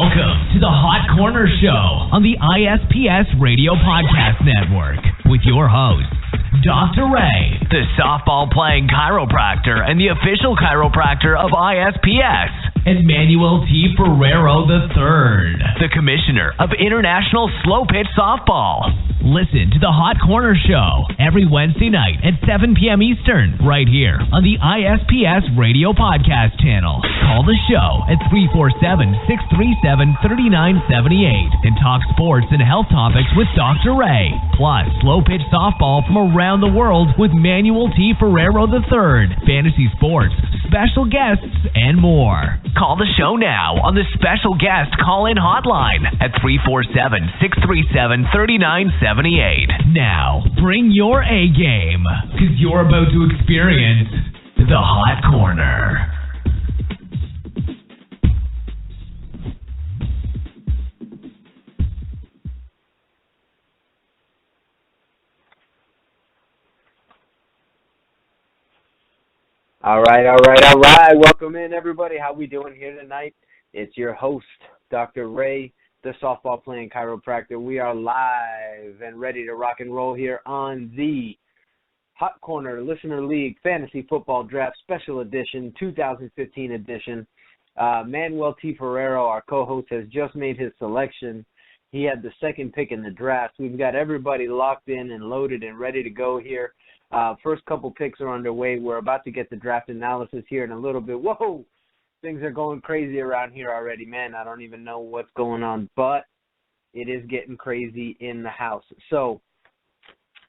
Welcome to the Hot Corner Show on the ISPS Radio Podcast Network with your host, Dr. Ray, the softball-playing chiropractor and the official chiropractor of ISPS, and Manuel T. Ferrero III, the commissioner of International Slow Pitch Softball. Listen to the Hot Corner Show every Wednesday night at 7 p.m. Eastern, right here on the ISPS Radio Podcast channel. Call the show at 347-637-3978 and talk sports and health topics with Dr. Ray, plus slow pitch softball from around the world with Manuel T. Ferrero III, fantasy sports, special guests, and more. Call the show now on the special guest call-in hotline at 347-637-3978. Now, bring your A game, because you're about to experience the Hot Corner. All right. Welcome in, everybody. How we doing here tonight? It's your host, Dr. Ray, the softball-playing chiropractor. We are live and ready to rock and roll here on the Hot Corner Listener League Fantasy Football Draft Special Edition, 2015 edition. Manuel T. Ferrero, our co-host, has just made his selection. He had the second pick in the draft. We've got everybody locked in and loaded and ready to go here. First couple picks are underway. We're about to get the draft analysis here in a little bit. Whoa, things are going crazy around here already. Man, I don't even know what's going on, but it is getting crazy in the house. So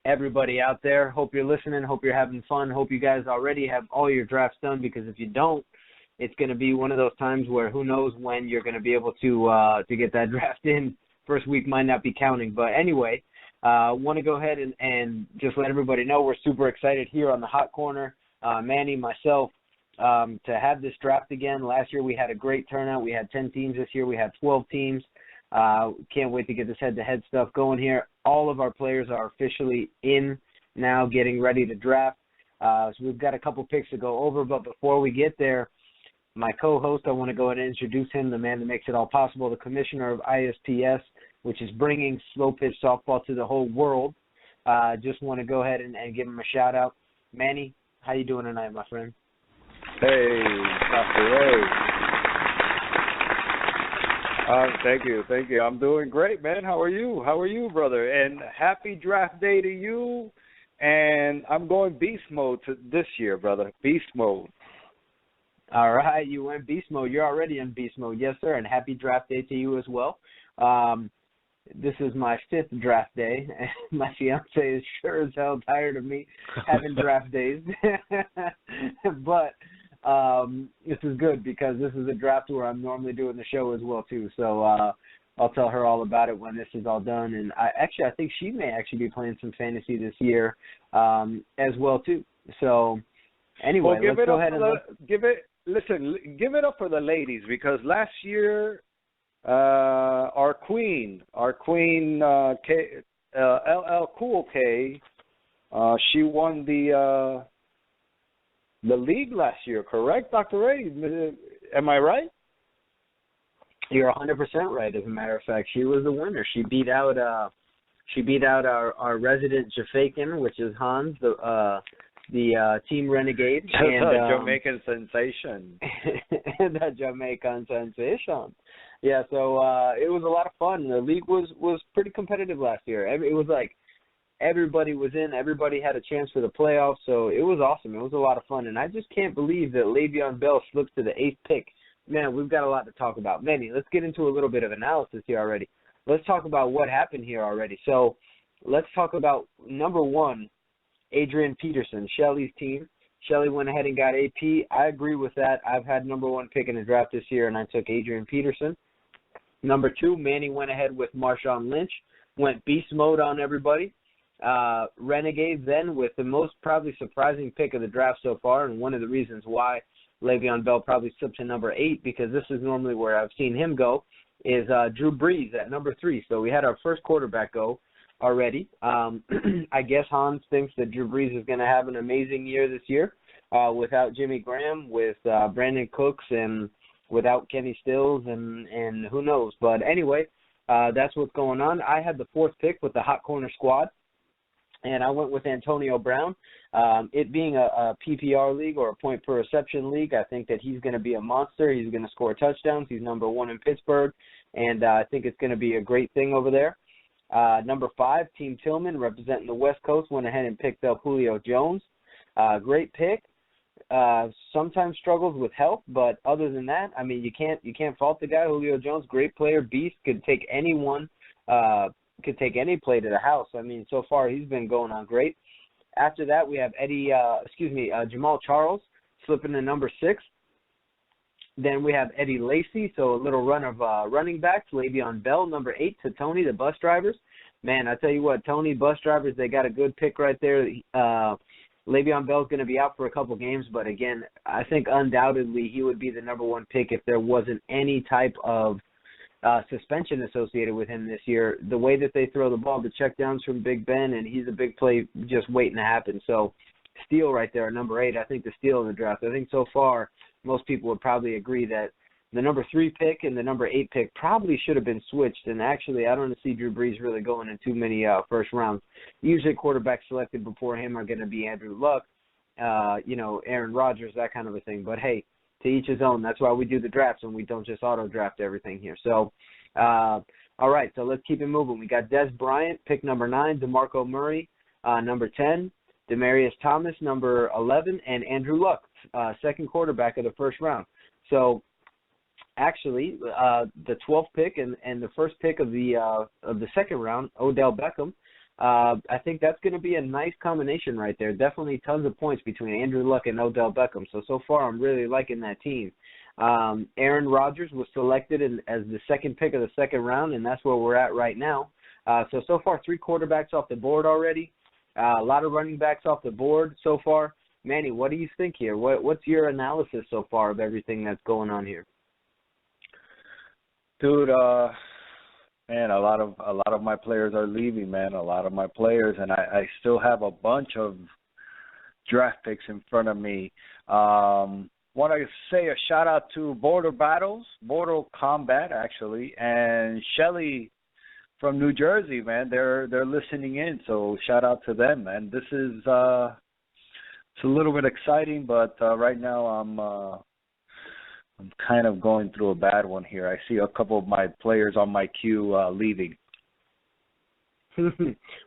everybody out there, hope you're listening, hope you're having fun, hope you guys already have all your drafts done, because if you don't, it's going to be one of those times where who knows when you're going to be able to get that draft in. First week might not be counting, but anyway, want to go ahead and just let everybody know we're super excited here on the Hot Corner, Manny, myself, to have this draft again. Last year we had a great turnout. We had 10 teams. This year we had 12 teams. Can't wait to get this head-to-head stuff going here. All of our players are officially in now, getting ready to draft. So we've got a couple picks to go over, but before we get there, my co-host, I want to go ahead and introduce him, the man that makes it all possible, the commissioner of ISPS, which is bringing slow pitch softball to the whole world. Just want to go ahead and give him a shout out. Manny, how you doing tonight, my friend? Hey, Dr. Ray. Thank you. I'm doing great, man. How are you, brother? And happy draft day to you. And I'm going beast mode this year, brother. Beast mode. All right, you went beast mode. You're already in beast mode. Yes, sir, and happy draft day to you as well. This is my 5th draft day, and my fiance is sure as hell tired of me having draft days. But this is good, because this is a draft where I'm normally doing the show as well, too. So I'll tell her all about it when this is all done. And I think she may actually be playing some fantasy this year as well, too. So anyway, well, let's go ahead and give it up for the ladies, because last year our queen, LL Cool K, she won the league last year, correct, Dr. Ray? Am I right? You're 100% right. As a matter of fact, she was the winner. She beat out our resident Jafaican, which is Hans, the Team Renegade, and Jamaican sensation. The Jamaican sensation. Yeah, so it was a lot of fun. The league was pretty competitive last year. It was like everybody was in. Everybody had a chance for the playoffs, so it was awesome. It was a lot of fun, and I just can't believe that Le'Veon Bell slipped to the 8th pick. Man, we've got a lot to talk about. Manny, let's get into a little bit of analysis here already. Let's talk about what happened here already. So let's talk about, number one, Adrian Peterson, Shelly's team. Shelly went ahead and got AP. I agree with that. I've had number 1 pick in the draft this year, and I took Adrian Peterson. Number 2, Manny went ahead with Marshawn Lynch, went beast mode on everybody. Renegade then with the most probably surprising pick of the draft so far, and one of the reasons why Le'Veon Bell probably slipped to number 8, because this is normally where I've seen him go, is Drew Brees at number 3. So we had our first quarterback go already. I guess Hans thinks that Drew Brees is going to have an amazing year this year without Jimmy Graham, with Brandon Cooks and without Kenny Stills and who knows. But anyway, that's what's going on. I had the 4th pick with the Hot Corner squad, and I went with Antonio Brown. It being a PPR league or a point per reception league, I think that he's going to be a monster. He's going to score touchdowns. He's number 1 in Pittsburgh, and I think it's going to be a great thing over there. Number 5, Team Tillman, representing the West Coast, went ahead and picked up Julio Jones. Great pick. Sometimes struggles with health, but other than that, I mean, you can't fault the guy. Julio Jones, great player, beast, could take anyone, could take any play to the house. I mean, so far he's been going on great. After that, we have Jamal Charles slipping to number 6. Then we have Eddie Lacy, so a little run of running backs. Le'Veon Bell, number 8, to Tony, the bus drivers. Man, I tell you what, Tony, bus drivers, they got a good pick right there. Le'Veon Bell's going to be out for a couple games, but again, I think undoubtedly he would be the number 1 pick if there wasn't any type of suspension associated with him this year. The way that they throw the ball, the checkdowns from Big Ben, and he's a big play just waiting to happen. So steal right there, number 8, I think the steal in the draft. I think so far most people would probably agree that the number 3 pick and the number 8 pick probably should have been switched. And actually, I don't see Drew Brees really going in too many first rounds. Usually quarterbacks selected before him are going to be Andrew Luck, Aaron Rodgers, that kind of a thing. But, hey, to each his own. That's why we do the drafts, and we don't just auto-draft everything here. So, all right, so let's keep it moving. We got Des Bryant, pick number 9, DeMarco Murray, number 10, Demaryius Thomas, number 11, and Andrew Luck, second quarterback of the first round. So, actually, the 12th pick and the first pick of the second round, Odell Beckham, I think that's going to be a nice combination right there. Definitely tons of points between Andrew Luck and Odell Beckham. So far, I'm really liking that team. Aaron Rodgers was selected as the second pick of the second round, and that's where we're at right now. So far, 3 quarterbacks off the board already. A lot of running backs off the board so far. Manny, what do you think here? What's your analysis so far of everything that's going on here? Dude, man, a lot of my players are leaving, man. A lot of my players, and I still have a bunch of draft picks in front of me. Want to say a shout out to Border Combat, actually, and Shelly from New Jersey, man. They're listening in, so shout out to them, man. This is it's a little bit exciting, but right now I'm kind of going through a bad one here. I see a couple of my players on my queue leaving.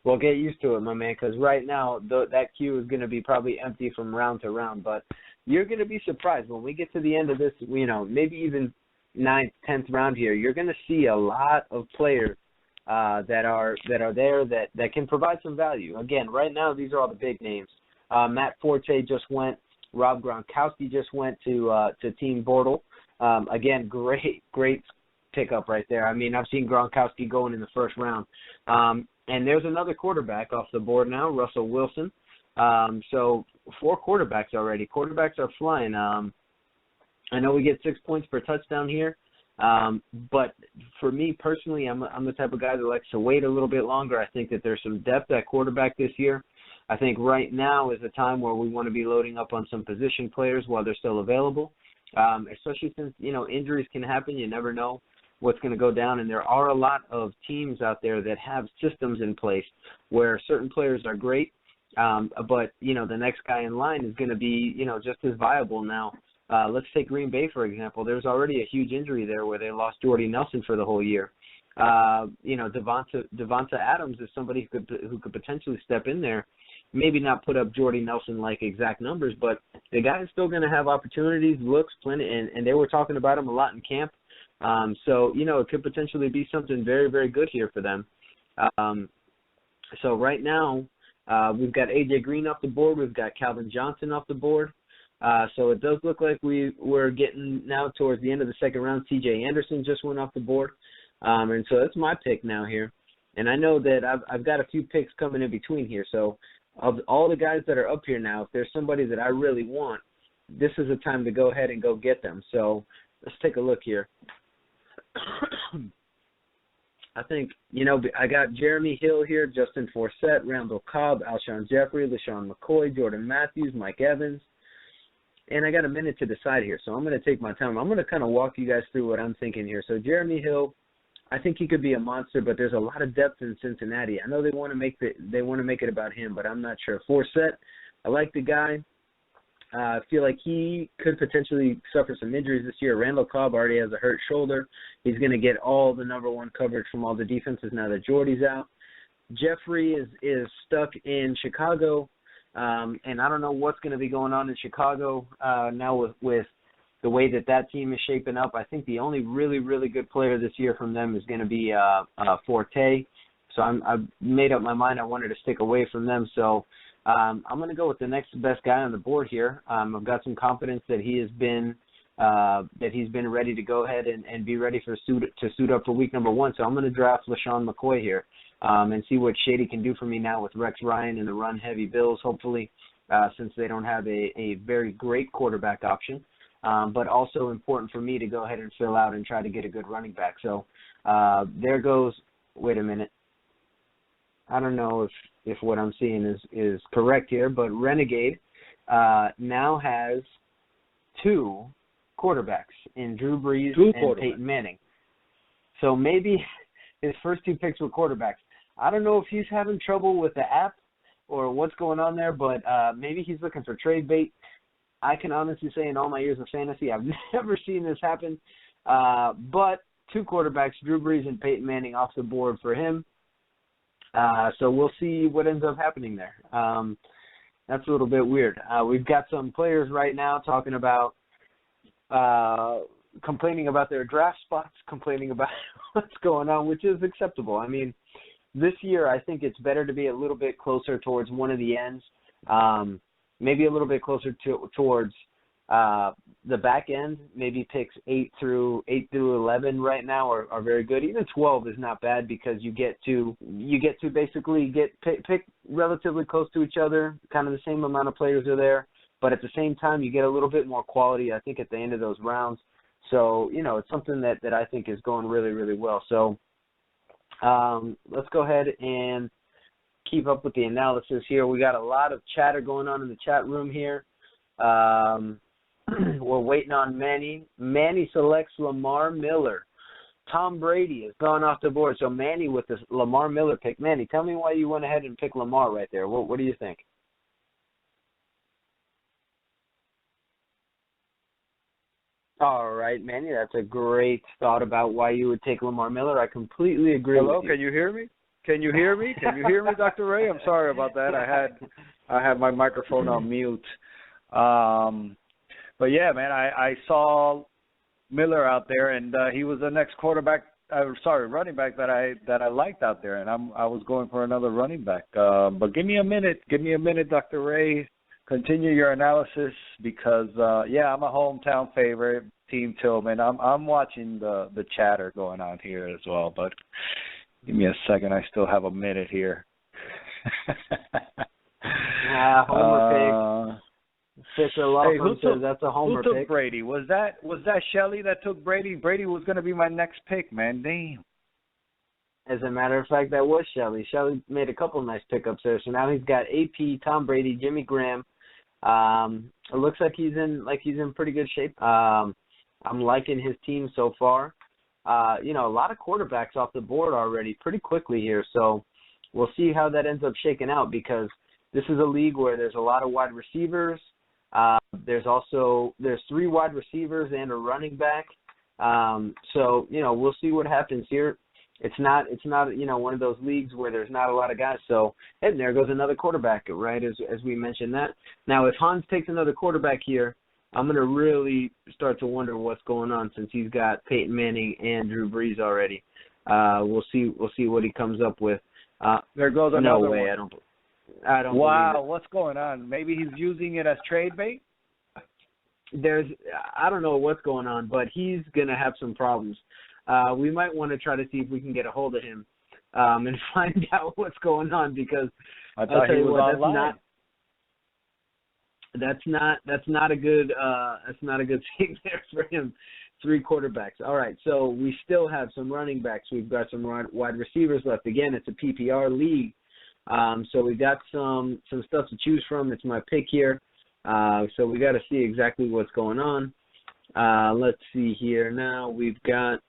Well, get used to it, my man, because right now that queue is going to be probably empty from round to round. But you're going to be surprised when we get to the end of this, maybe even 9th, 10th round here. You're going to see a lot of players that are there that can provide some value. Again, right now these are all the big names. Matt Forte just went. Rob Gronkowski just went to Team Bortle. Again, great pickup right there. I mean, I've seen Gronkowski going in the first round. And there's another quarterback off the board now, Russell Wilson. So 4 quarterbacks already. Quarterbacks are flying. I know we get 6 points per touchdown here. But for me personally, I'm the type of guy that likes to wait a little bit longer. I think that there's some depth at quarterback this year. I think right now is a time where we want to be loading up on some position players while they're still available, especially since, injuries can happen. You never know what's going to go down, and there are a lot of teams out there that have systems in place where certain players are great, but, the next guy in line is going to be, just as viable now. Let's take Green Bay, for example. There's already a huge injury there where they lost Jordy Nelson for the whole year. Devonta Adams is somebody who could potentially step in there. Maybe not put up Jordy Nelson-like exact numbers, but the guy is still going to have opportunities, looks plenty, and they were talking about him a lot in camp. So it could potentially be something very, very good here for them. So right now, we've got A.J. Green off the board. We've got Calvin Johnson off the board. So it does look like we're getting now towards the end of the second round. C.J. Anderson just went off the board. And so that's my pick now here. And I know that I've got a few picks coming in between here. So of all the guys that are up here now, if there's somebody that I really want, this is a time to go ahead and go get them. So let's take a look here. I think, I got Jeremy Hill here, Justin Forsett, Randall Cobb, Alshon Jeffrey, LaShawn McCoy, Jordan Matthews, Mike Evans, and I got a minute to decide here, so I'm going to take my time. I'm going to kind of walk you guys through what I'm thinking here. So Jeremy Hill, I think he could be a monster, but there's a lot of depth in Cincinnati. I know they want to make it about him, but I'm not sure. Forsett, I like the guy. I feel like he could potentially suffer some injuries this year. Randall Cobb already has a hurt shoulder. He's going to get all the number one coverage from all the defenses now that Jordy's out. Jeffrey is stuck in Chicago, and I don't know what's going to be going on in Chicago now with the way that team is shaping up. I think the only really, really good player this year from them is going to be Forte. So I've made up my mind I wanted to stick away from them. So I'm going to go with the next best guy on the board here. I've got some confidence that he's been ready to go ahead and be ready to suit up for week number 1. So I'm going to draft LaShawn McCoy here and see what Shady can do for me now with Rex Ryan and the run-heavy Bills, hopefully, since they don't have a very great quarterback option. But also important for me to go ahead and fill out and try to get a good running back. So there goes – wait a minute. I don't know if what I'm seeing is correct here, but Renegade now has 2 quarterbacks in Drew Brees and Peyton Manning. So maybe his first 2 picks were quarterbacks. I don't know if he's having trouble with the app or what's going on there, but maybe he's looking for trade bait. I can honestly say in all my years of fantasy, I've never seen this happen. But 2 quarterbacks, Drew Brees and Peyton Manning, off the board for him. So we'll see what ends up happening there. That's a little bit weird. We've got some players right now talking about complaining about their draft spots, complaining about what's going on, which is acceptable. I mean, this year I think it's better to be a little bit closer towards one of the ends, maybe a little bit closer towards the back end. Maybe picks 8 through 11 right now are very good. Even 12 is not bad because you get to basically pick relatively close to each other. Kind of the same amount of players are there, but at the same time you get a little bit more quality, I think, at the end of those rounds. So it's something that I think is going really, really well. So let's go ahead and keep up with the analysis here. We got a lot of chatter going on in the chat room here. We're waiting on Manny. Manny selects Lamar Miller. Tom Brady has gone off the board. So Manny with the Lamar Miller pick. Manny, tell me why you went ahead and picked Lamar right there. What do you think? All right, Manny, that's a great thought about why you would take Lamar Miller. I completely agree with you. Hello, can you hear me? Can you hear me? Can you hear me, Dr. Ray? I'm sorry about that. I had my microphone on mute. But yeah, man, I saw Miller out there, and he was the next running back that I liked out there, and I was going for another running back. But give me a minute, Dr. Ray. Continue your analysis because I'm a hometown favorite, Team Tillman. I'm watching the chatter going on here as well, but give me a second. I still have a minute here. Homer pick. Fisher Laughlin says that's a homer pick. Who took Brady? Was that Shelley that took Brady? Brady was going to be my next pick, man. Damn. As a matter of fact, that was Shelley. Shelley made a couple of nice pickups there. So now he's got AP, Tom Brady, Jimmy Graham. It looks like he's in pretty good shape. I'm liking his team so far. A lot of quarterbacks off the board already pretty quickly here. So we'll see how that ends up shaking out because this is a league where there's a lot of wide receivers. There's 3 wide receivers and a running back. So we'll see what happens here. It's not one of those leagues where there's not a lot of guys. So and there goes another quarterback, right? As we mentioned that. Now if Hans takes another quarterback here, I'm gonna really start to wonder what's going on since he's got Peyton Manning and Drew Brees already. We'll see what he comes up with. There goes another no way. One. I don't. Wow, what's going on? Maybe he's using it as trade bait? I don't know what's going on, but he's going to have some problems. We might want to try to see if we can get a hold of him and find out what's going on because I thought he was online. That's not a good thing there for him. 3 quarterbacks. All right, so we still have some running backs. We've got some wide receivers left. Again, it's a PPR league. So we got some stuff to choose from. It's my pick here. So we got to see exactly what's going on. Let's see here. Now we've got,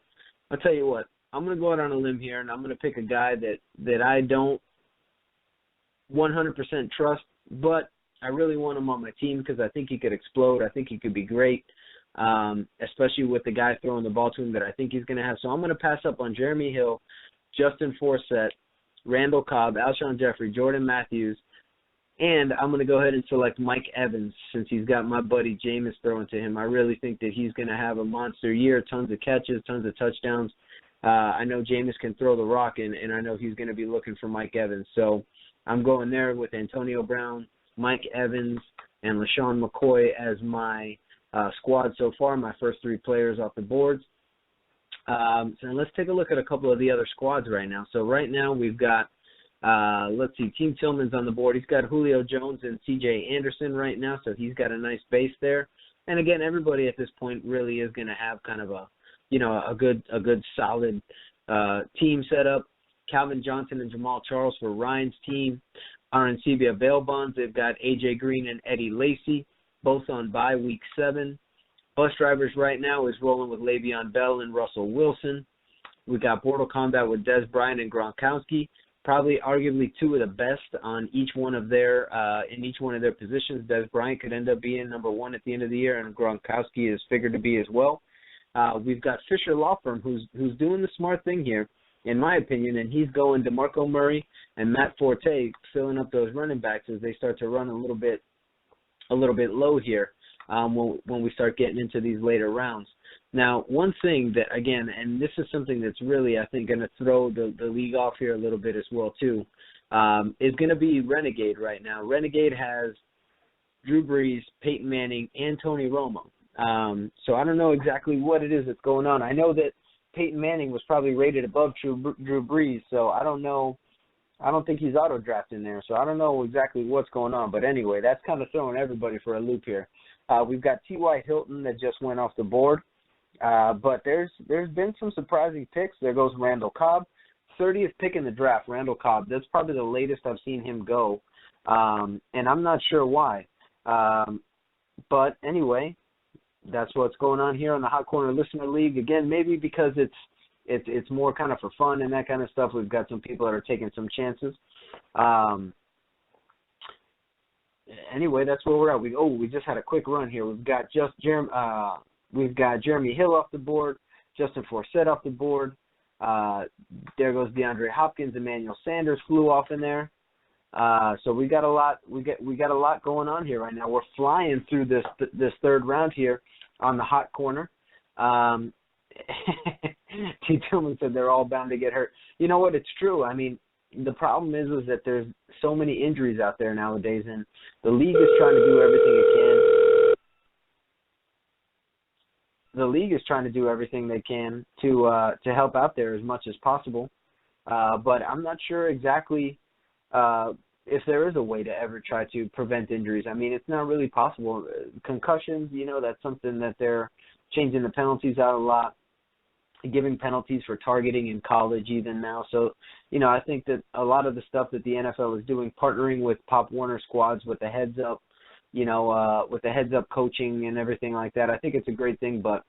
I'll tell you what, I'm going to go out on a limb here, and I'm going to pick a guy that I don't 100% trust, but I really want him on my team because I think he could explode. I think he could be great, especially with the guy throwing the ball to him that I think he's going to have. So I'm going to pass up on Jeremy Hill, Justin Forsett, Randall Cobb, Alshon Jeffrey, Jordan Matthews, and I'm going to go ahead and select Mike Evans since he's got my buddy Jameis throwing to him. I really think that he's going to have a monster year, tons of catches, tons of touchdowns. I know Jameis can throw the rock, and I know he's going to be looking for Mike Evans. So I'm going there with Antonio Brown, Mike Evans, and LaShawn McCoy as my squad so far, my first three players off the boards. So let's take a look at a couple of the other squads right now. So right now we've got, let's see, Team Tillman's on the board. He's got Julio Jones and C.J. Anderson right now, so he's got a nice base there. And again, everybody at this point really is going to have kind of a good solid team set up. Calvin Johnson and Jamal Charles for Ryan's team. Arancibia Bail Bonds, they've got A.J. Green and Eddie Lacy, both on bye week 7. Bus Drivers right now is rolling with Le'Veon Bell and Russell Wilson. We've got Mortal Kombat with Des Bryant and Gronkowski, probably arguably two of the best on each one of their in each one of their positions. Des Bryant could end up being number 1 at the end of the year, and Gronkowski is figured to be as well. We've got Fisher Law Firm, who's doing the smart thing here, in my opinion, and he's going DeMarco Murray and Matt Forte, filling up those running backs as they start to run a little bit low here when we start getting into these later rounds. Now, one thing that, again, and this is something that's really, I think, going to throw the league off here a little bit as well, too, is going to be Renegade right now. Renegade has Drew Brees, Peyton Manning, and Tony Romo. So I don't know exactly what it is that's going on. I know that Peyton Manning was probably rated above Drew Brees, so I don't know. I don't think he's auto-drafted in there, so I don't know exactly what's going on. But anyway, that's kind of throwing everybody for a loop here. We've got T.Y. Hilton that just went off the board, but there's been some surprising picks. There goes Randall Cobb, 30th pick in the draft, Randall Cobb. That's probably the latest I've seen him go, and I'm not sure why. But anyway, that's what's going on here on the Hot Corner Listener League. Again, maybe because it's more kind of for fun and that kind of stuff. We've got some people that are taking some chances. Anyway, that's where we're at. We just had a quick run here. We've got Jeremy Hill off the board, Justin Forsett off the board. There goes DeAndre Hopkins. Emmanuel Sanders flew off in there. So we got a lot. We got a lot going on here right now. We're flying through this third round here on the Hot Corner. T. Tillman said they're all bound to get hurt. You know what? It's true. I mean, the problem is that there's so many injuries out there nowadays, and the league is trying to do everything it can. The league is trying to do everything they can to help out there as much as possible. But I'm not sure exactly if there is a way to ever try to prevent injuries. I mean, it's not really possible. Concussions, that's something that they're changing the penalties out a lot, giving penalties for targeting in college even now. So, I think that a lot of the stuff that the NFL is doing, partnering with Pop Warner squads with the heads up, with the heads up coaching and everything like that, I think it's a great thing. But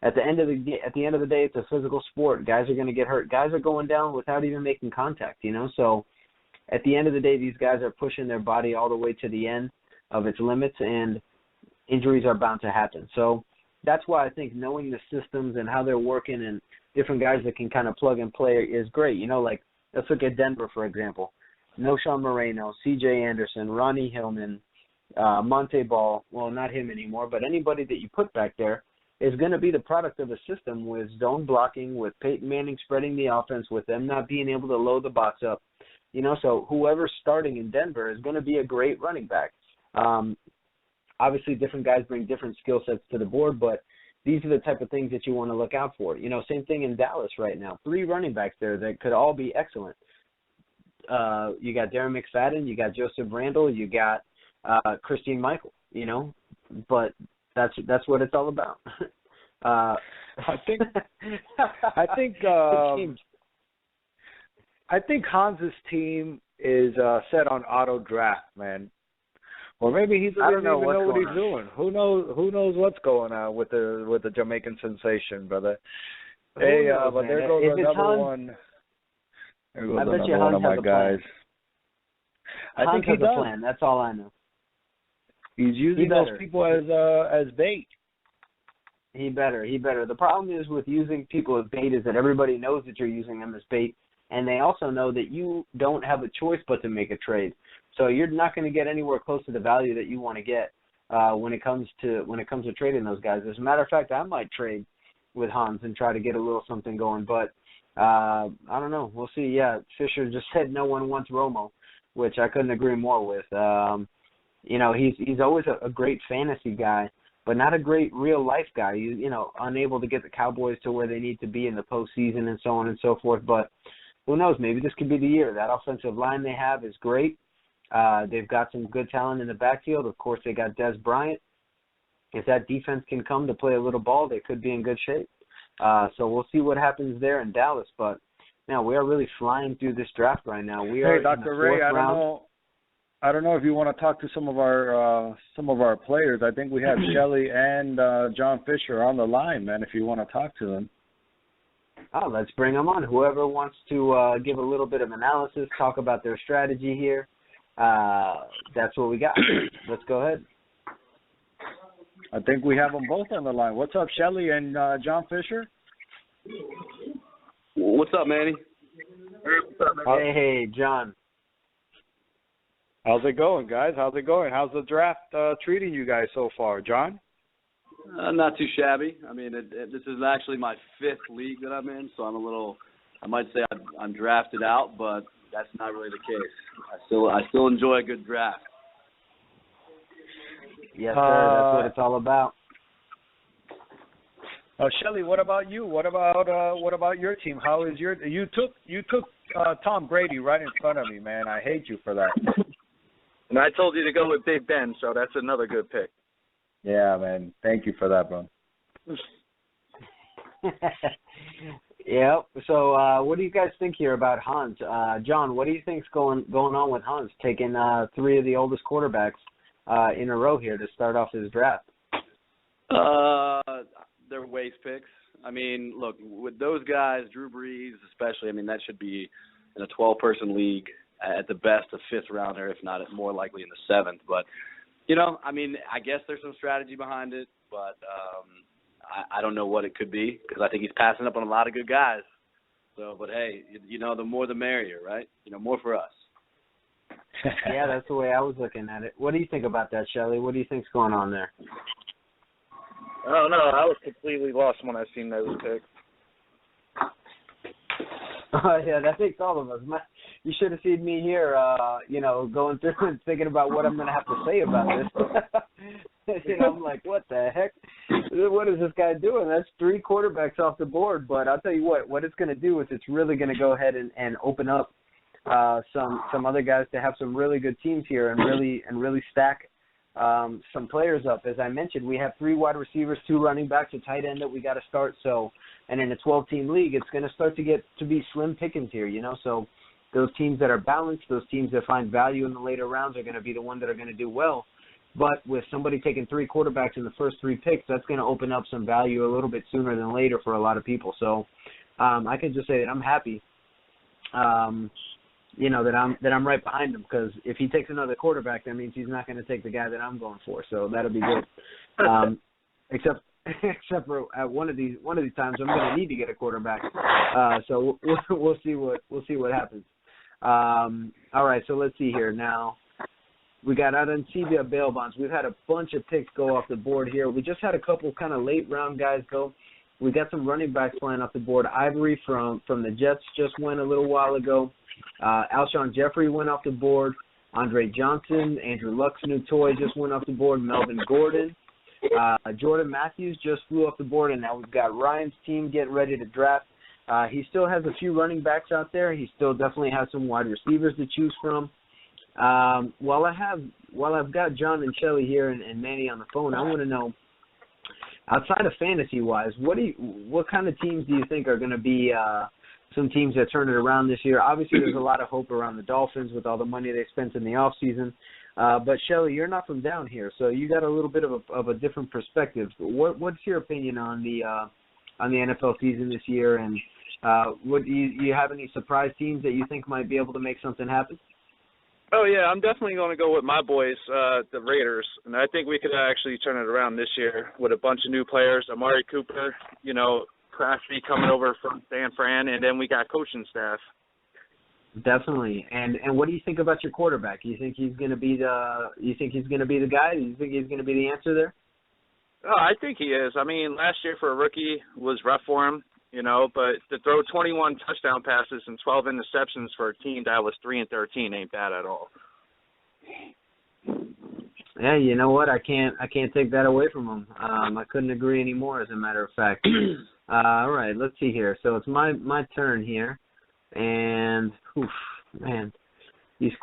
at the end of the day, it's a physical sport. Guys are going to get hurt. Guys are going down without even making contact, So at the end of the day, these guys are pushing their body all the way to the end of its limits, and injuries are bound to happen. So that's why I think knowing the systems and how they're working and different guys that can kind of plug and play is great. Like let's look at Denver, for example. No Sean Moreno, C.J. Anderson, Ronnie Hillman, Monte Ball. Well, not him anymore, but anybody that you put back there is going to be the product of a system with zone blocking, with Peyton Manning spreading the offense, with them not being able to load the box up. So whoever's starting in Denver is going to be a great running back. Obviously, different guys bring different skill sets to the board, but these are the type of things that you want to look out for. Same thing in Dallas right now. 3 running backs there that could all be excellent. You got Darren McFadden, you got Joseph Randall, you got Christine Michael, but that's what it's all about. I think Hans's team is set on auto draft, man. Or maybe he doesn't even know what he's on. doing. Who knows what's going on with the Jamaican sensation, brother. Hey, knows, but man? there goes another one. There goes another one of my guys. I think he does. A plan. That's all I know. He's using those people as bait. He better. The problem is with using people as bait is that everybody knows that you're using them as bait, and they also know that you don't have a choice but to make a trade. So you're not going to get anywhere close to the value that you want to get when it comes to trading those guys. As a matter of fact, I might trade with Hans and try to get a little something going, but I don't know. We'll see. Yeah, Fisher just said no one wants Romo, which I couldn't agree more with. He's always a great fantasy guy, but not a great real life guy. Unable to get the Cowboys to where they need to be in the postseason and so on and so forth. But who knows? Maybe this could be the year. That offensive line they have is great. They've got some good talent in the backfield. Of course, they got Des Bryant. If that defense can come to play a little ball, they could be in good shape. So we'll see what happens there in Dallas. But now we are really flying through this draft right now. We are Dr. Ray, I don't know if you want to talk to some of our players. I think we have Shelley and John Fisher on the line, man. If you want to talk to them. Oh, let's bring them on. Whoever wants to give a little bit of analysis, talk about their strategy here. That's what we got. Let's go ahead. I think we have them both on the line. What's up, Shelley and John Fisher? What's up, Manny? Hey, John. How's it going, guys? How's it going? How's the draft treating you guys so far, John? Not too shabby. I mean, this is actually my fifth league that I'm in, so I might say I'm drafted out, but that's not really the case. I still enjoy a good draft. Yes, sir. That's what it's all about. Shelley, what about you? What about your team? How is you took Tom Brady right in front of me, man. I hate you for that. And I told you to go with Big Ben, so that's another good pick. Yeah, man. Thank you for that, bro. Yeah. So, what do you guys think here about Hans? John, what do you think's going on with Hans taking three of the oldest quarterbacks in a row here to start off his draft? They're waste picks. I mean, look, with those guys, Drew Brees especially, I mean, that should be in a 12-person league at the best a fifth rounder, if not more likely in the seventh. But, I mean, I guess there's some strategy behind it, but I don't know what it could be because I think he's passing up on a lot of good guys. So, but hey, the more the merrier, right? More for us. Yeah, that's the way I was looking at it. What do you think about that, Shelley? What do you think's going on there? I don't know. I was completely lost when I seen those picks. Yeah, that takes all of us. You should have seen me here, going through and thinking about what I'm going to have to say about this. I'm like, what the heck? What is this guy doing? That's three quarterbacks off the board. But I'll tell you what it's going to do is it's really going to go ahead and open up some other guys to have some really good teams here and really stack some players up. As I mentioned, we have 3 wide receivers, 2 running backs, a tight end that we got to start. So, and in a 12-team league, it's going to start to get to be slim pickings here, So those teams that are balanced, those teams that find value in the later rounds are going to be the ones that are going to do well. But with somebody taking 3 quarterbacks in the first 3 picks, that's going to open up some value a little bit sooner than later for a lot of people. So I can just say that I'm happy. That I'm right behind him because if he takes another quarterback, that means he's not going to take the guy that I'm going for. So that'll be good. Except for at one of these times, I'm going to need to get a quarterback. So we'll see what happens. All right, so let's see here now. We got Arancibia bail bonds. We've had a bunch of picks go off the board here. We just had a couple kind of late round guys go. We got some running backs flying off the board. Ivory from the Jets just went a little while ago. Alshon Jeffrey went off the board. Andre Johnson, Andrew Luck's new toy just went off the board. Melvin Gordon. Jordan Matthews just flew off the board, and now we've got Ryan's team getting ready to draft. He still has a few running backs out there. He still definitely has some wide receivers to choose from. While I've got John and Shelley here and Manny on the phone, I want to know, outside of fantasy-wise, what kind of teams do you think are going to be some teams that turn it around this year? Obviously, there's a lot of hope around the Dolphins with all the money they spent in the offseason. But Shelly, you're not from down here, so you got a little bit of a different perspective. What's your opinion on the NFL season this year, and do you have any surprise teams that you think might be able to make something happen? Oh, yeah, I'm definitely going to go with my boys, the Raiders. And I think we could actually turn it around this year with a bunch of new players. Amari Cooper, Crafty coming over from San Fran, and then we got coaching staff. Definitely. And what do you think about your quarterback? You think he's going to be the guy? Do you think he's going to be the answer there? Oh, I think he is. I mean, last year for a rookie was rough for him, but to throw 21 touchdown passes and 12 interceptions for a team that was 3-13 ain't bad at all. Yeah, you know what? I can't take that away from him. I couldn't agree anymore, as a matter of fact. All right, let's see here. So it's my turn here, and man, these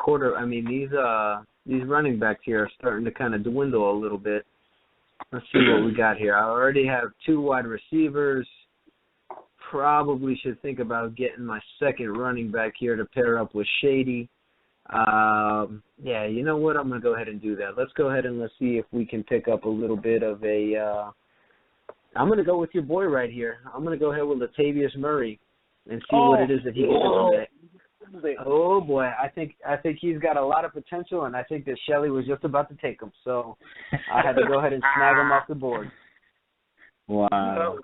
running backs here are starting to kind of dwindle a little bit. Let's see what we got here. I already have 2 wide receivers. Probably should think about getting my second running back here to pair up with Shady. Yeah, you know what? I'm going to go ahead and do that. Let's go ahead and let's see if we can pick up a little bit of a I'm going to go with your boy right here. I'm going to go ahead with Latavius Murray and see what it is that he can do today. Oh, boy. I think he's got a lot of potential, and I think that Shelley was just about to take him. So I had to go ahead and snag him off the board. Wow.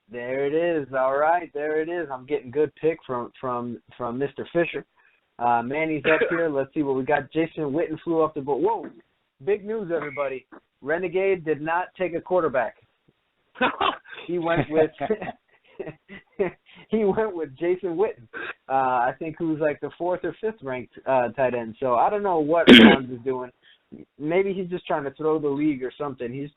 There it is. All right, there it is. I'm getting good pick from Mr. Fisher. Manny's up here. Let's see what we got. Jason Witten flew off the board. Whoa, big news, everybody. Renegade did not take a quarterback. He went with Jason Witten. I think who's like the 4th or 5th ranked tight end. So I don't know what Browns is doing. Maybe he's just trying to throw the league or something.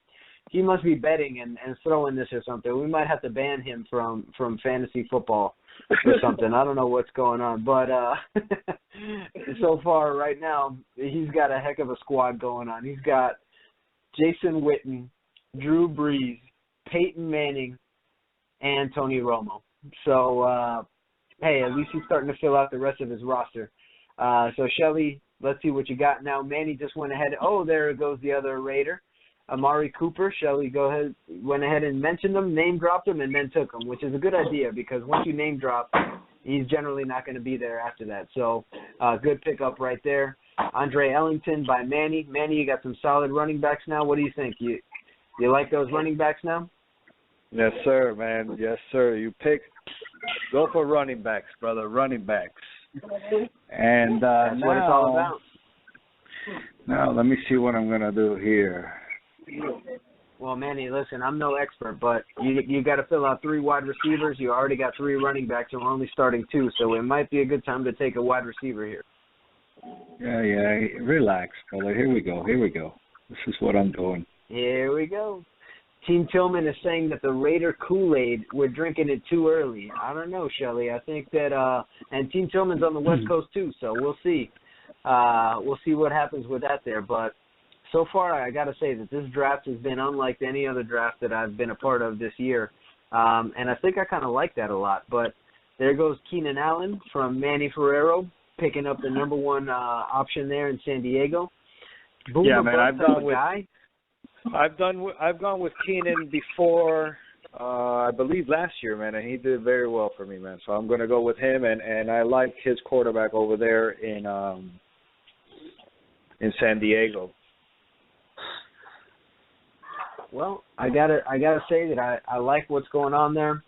He must be betting and throwing this or something. We might have to ban him from fantasy football or something. I don't know what's going on. But so far right now, he's got a heck of a squad going on. He's got Jason Witten, Drew Brees, Peyton Manning, and Tony Romo. So, hey, at least he's starting to fill out the rest of his roster. So, Shelly, let's see what you got now. Manny just went ahead. Oh, there goes the other Raider. Amari Cooper, Shelly went ahead and mentioned him, name dropped him, and then took him, which is a good idea because once you name drop, he's generally not going to be there after that. So good pickup right there. Andre Ellington by Manny. Manny, you got some solid running backs now. What do you think? You like those running backs now? Yes, sir, man. Yes, sir. Go for running backs, brother. Running backs. And that's what it's all about. Now, let me see what I'm going to do here. Well, Manny, listen, I'm no expert, but you got to fill out 3 wide receivers. You already got 3 running backs, and we're only starting 2, so it might be a good time to take a wide receiver here. Yeah. Relax, brother. Here we go. This is what I'm doing. Here we go. Team Tillman is saying that the Raider Kool-Aid, we're drinking it too early. I don't know, Shelly. I think that, and Team Tillman's on the West Coast too, so we'll see. We'll see what happens with that there, but so far, I got to say that this draft has been unlike any other draft that I've been a part of this year, and I think I kind of like that a lot. But there goes Keenan Allen from Manny Ferrero, picking up the number 1 option there in San Diego. Boom, yeah, man, I've gone with Keenan before, I believe last year, man, and he did very well for me, man. So I'm going to go with him, and I like his quarterback over there in San Diego. Well, I gotta say that I like what's going on there.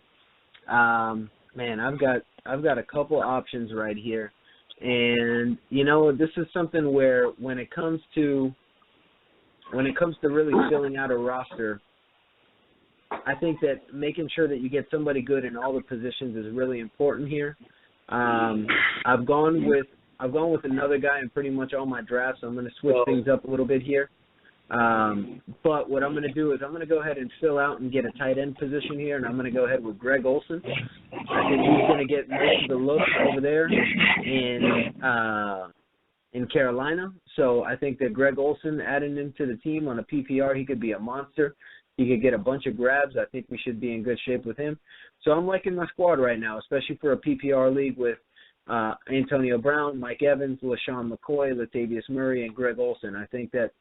Man, I've got a couple options right here, and this is something where when it comes to really filling out a roster, I think that making sure that you get somebody good in all the positions is really important here. I've gone with another guy in pretty much all my drafts. So I'm going to switch things up a little bit here. But what I'm going to do is I'm going to go ahead and fill out and get a tight end position here, and I'm going to go ahead with Greg Olsen. I think he's going to get most of the looks over there in Carolina. So I think that Greg Olsen, adding him to the team on a PPR, he could be a monster. He could get a bunch of grabs. I think we should be in good shape with him. So I'm liking my squad right now, especially for a PPR league with Antonio Brown, Mike Evans, LaShawn McCoy, Latavius Murray, and Greg Olsen. I think that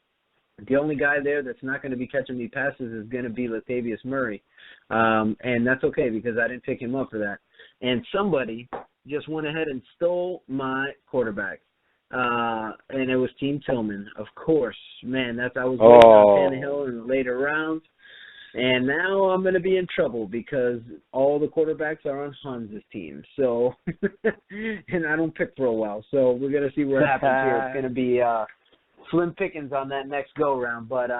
the only guy there that's not going to be catching me passes is going to be Latavius Murray. And that's okay because I didn't pick him up for that. And somebody just went ahead and stole my quarterback. And it was Team Tillman, of course. Man, I was waiting on Tannehill in the later rounds. And now I'm going to be in trouble because all the quarterbacks are on Hans' team. So, and I don't pick for a while. So we're going to see what happens here. It's going to be slim pickings on that next go-round. But,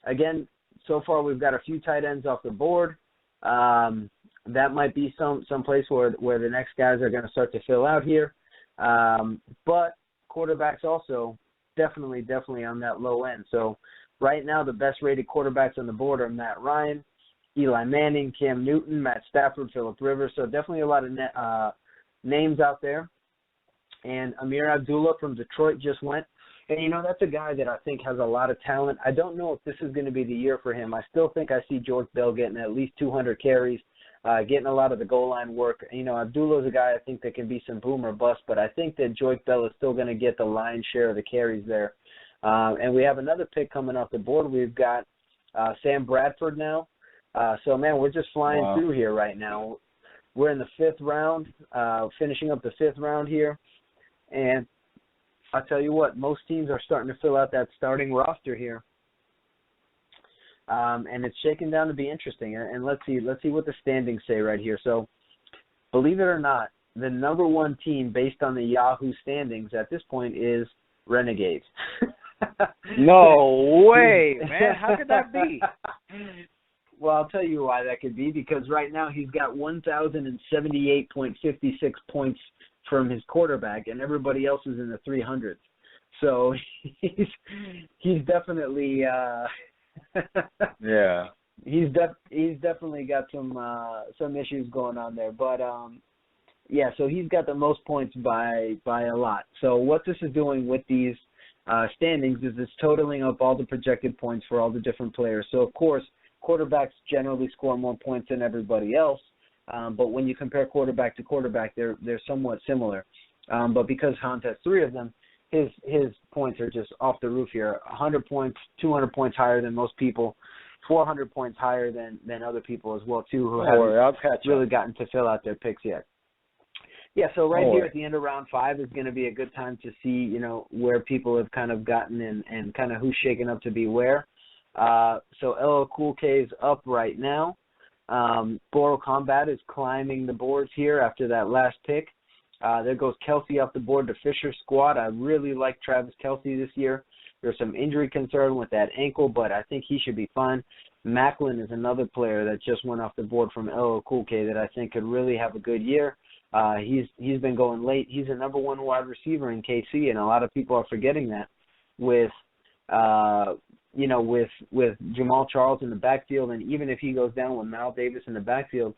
again, so far we've got a few tight ends off the board. That might be some place where the next guys are going to start to fill out here. But quarterbacks also definitely on that low end. So right now the best-rated quarterbacks on the board are Matt Ryan, Eli Manning, Cam Newton, Matt Stafford, Phillip Rivers. So definitely a lot of names out there. And Amir Abdullah from Detroit just went. And, that's a guy that I think has a lot of talent. I don't know if this is going to be the year for him. I still think I see George Bell getting at least 200 carries, getting a lot of the goal line work. Abdullah is a guy I think that can be some boom or bust, but I think that George Bell is still going to get the lion's share of the carries there. And we have another pick coming off the board. We've got Sam Bradford now. So, man, we're just flying through here right now. We're in the 5th round, finishing up the 5th round here. And I'll tell you what, most teams are starting to fill out that starting roster here. And it's shaking down to be interesting. And let's see what the standings say right here. So, believe it or not, the number 1 team based on the Yahoo standings at this point is Renegades. No way, man. How could that be? Well, I'll tell you why that could be, because right now he's got 1,078.56 points from his quarterback, and everybody else is in the 300s. So he's definitely yeah. He's definitely got some issues going on there, but yeah. So he's got the most points by a lot. So what this is doing with these standings is it's totaling up all the projected points for all the different players. So of course, quarterbacks generally score more points than everybody else. But when you compare quarterback to quarterback, they're somewhat similar. But because Hans has 3 of them, his points are just off the roof here. 100 points, 200 points higher than most people, 400 points higher than other people as well, too, who haven't really gotten to fill out their picks yet. Yeah, so here at the end of round 5 is going to be a good time to see, where people have kind of gotten and kind of who's shaking up to be where. So LL Cool K is up right now. Mortal Kombat is climbing the boards here after that last pick. There goes Kelsey off the board to Fisher Squad. I really like Travis Kelsey this year. There's some injury concern with that ankle, but I think he should be fine. Macklin is another player that just went off the board from LL Cool K that I think could really have a good year. He's been going late. He's a number 1 wide receiver in KC, and a lot of people are forgetting that with Jamal Charles in the backfield, and even if he goes down with Mal Davis in the backfield,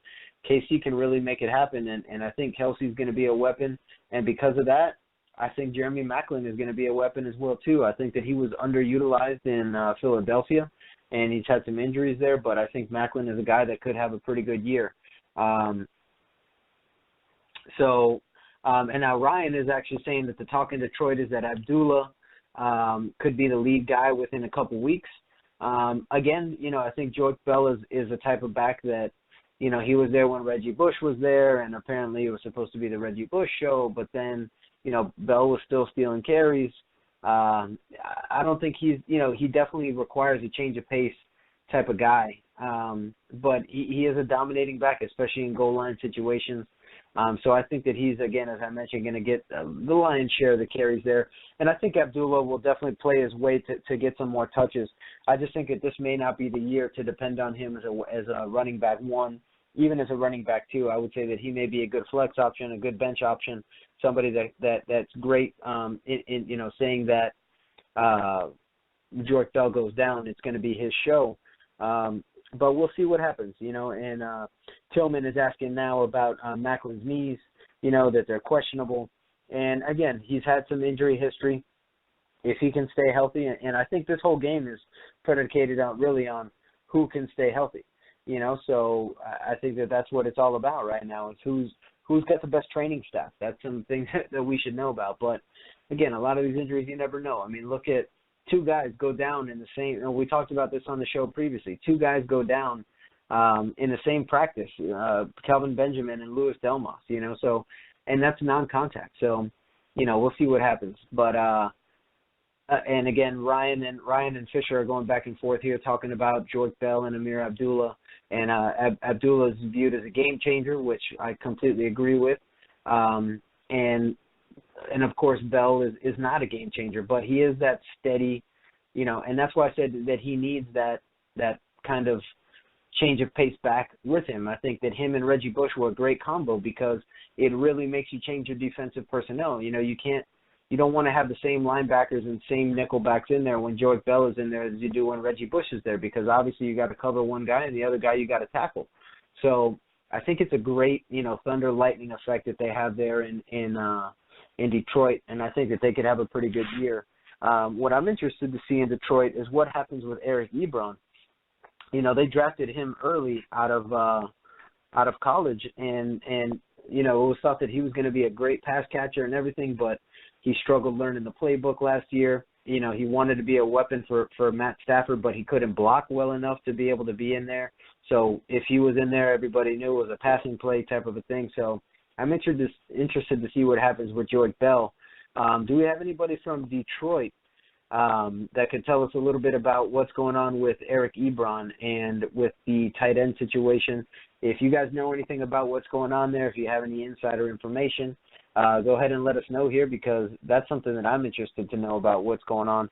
KC can really make it happen, and I think Kelsey's going to be a weapon, and because of that, I think Jeremy Macklin is going to be a weapon as well, too. I think that he was underutilized in Philadelphia, and he's had some injuries there, but I think Macklin is a guy that could have a pretty good year. And now Ryan is actually saying that the talk in Detroit is that Abdullah could be the lead guy within a couple weeks. Again, I think George Bell is a type of back that, he was there when Reggie Bush was there, and apparently it was supposed to be the Reggie Bush show, but then, Bell was still stealing carries. I don't think he definitely requires a change of pace type of guy. But he is a dominating back, especially in goal line situations. So I think that he's, again, as I mentioned, going to get the lion's share of the carries there. And I think Abdullah will definitely play his way to get some more touches. I just think that this may not be the year to depend on him as a running back 1, even as a running back 2. I would say that he may be a good flex option, a good bench option, somebody that's great in saying that George Bell goes down, it's going to be his show. But we'll see what happens, and Tillman is asking now about Macklin's knees, that they're questionable. And, again, he's had some injury history. If he can stay healthy, and I think this whole game is predicated on who can stay healthy, so I think that's what it's all about right now, is who's who's got the best training staff. That's some things that we should know about. But, again, a lot of these injuries you never know. I mean, look at two guys go down in the same – we talked about this on the show previously. Two guys go down in the same practice, Kelvin Benjamin and Louis Delmas, so – and that's non-contact. So, we'll see what happens. But and again, Ryan and Fisher are going back and forth here talking about George Bell and Amir Abdullah. And Abdullah is viewed as a game changer, which I completely agree with. And of course, Bell is not a game changer, but he is that steady, and that's why I said that he needs that kind of change of pace back with him. I think that him and Reggie Bush were a great combo because it really makes you change your defensive personnel. You don't want to have the same linebackers and same nickelbacks in there when George Bell is in there as you do when Reggie Bush is there, because obviously you got to cover one guy and the other guy you got to tackle. So I think it's a great, thunder lightning effect that they have there in Detroit, and I think that they could have a pretty good year. What I'm interested to see in Detroit is what happens with Eric Ebron. They drafted him early out of college, and it was thought that he was going to be a great pass catcher and everything, but he struggled learning the playbook last year. He wanted to be a weapon for Matt Stafford, but he couldn't block well enough to be able to be in there. So if he was in there, everybody knew it was a passing play type of a thing. So I'm interested to see what happens with George Bell. Do we have anybody from Detroit that could tell us a little bit about what's going on with Eric Ebron and with the tight end situation? If you guys know anything about what's going on there, if you have any insider information, go ahead and let us know here, because that's something that I'm interested to know about what's going on,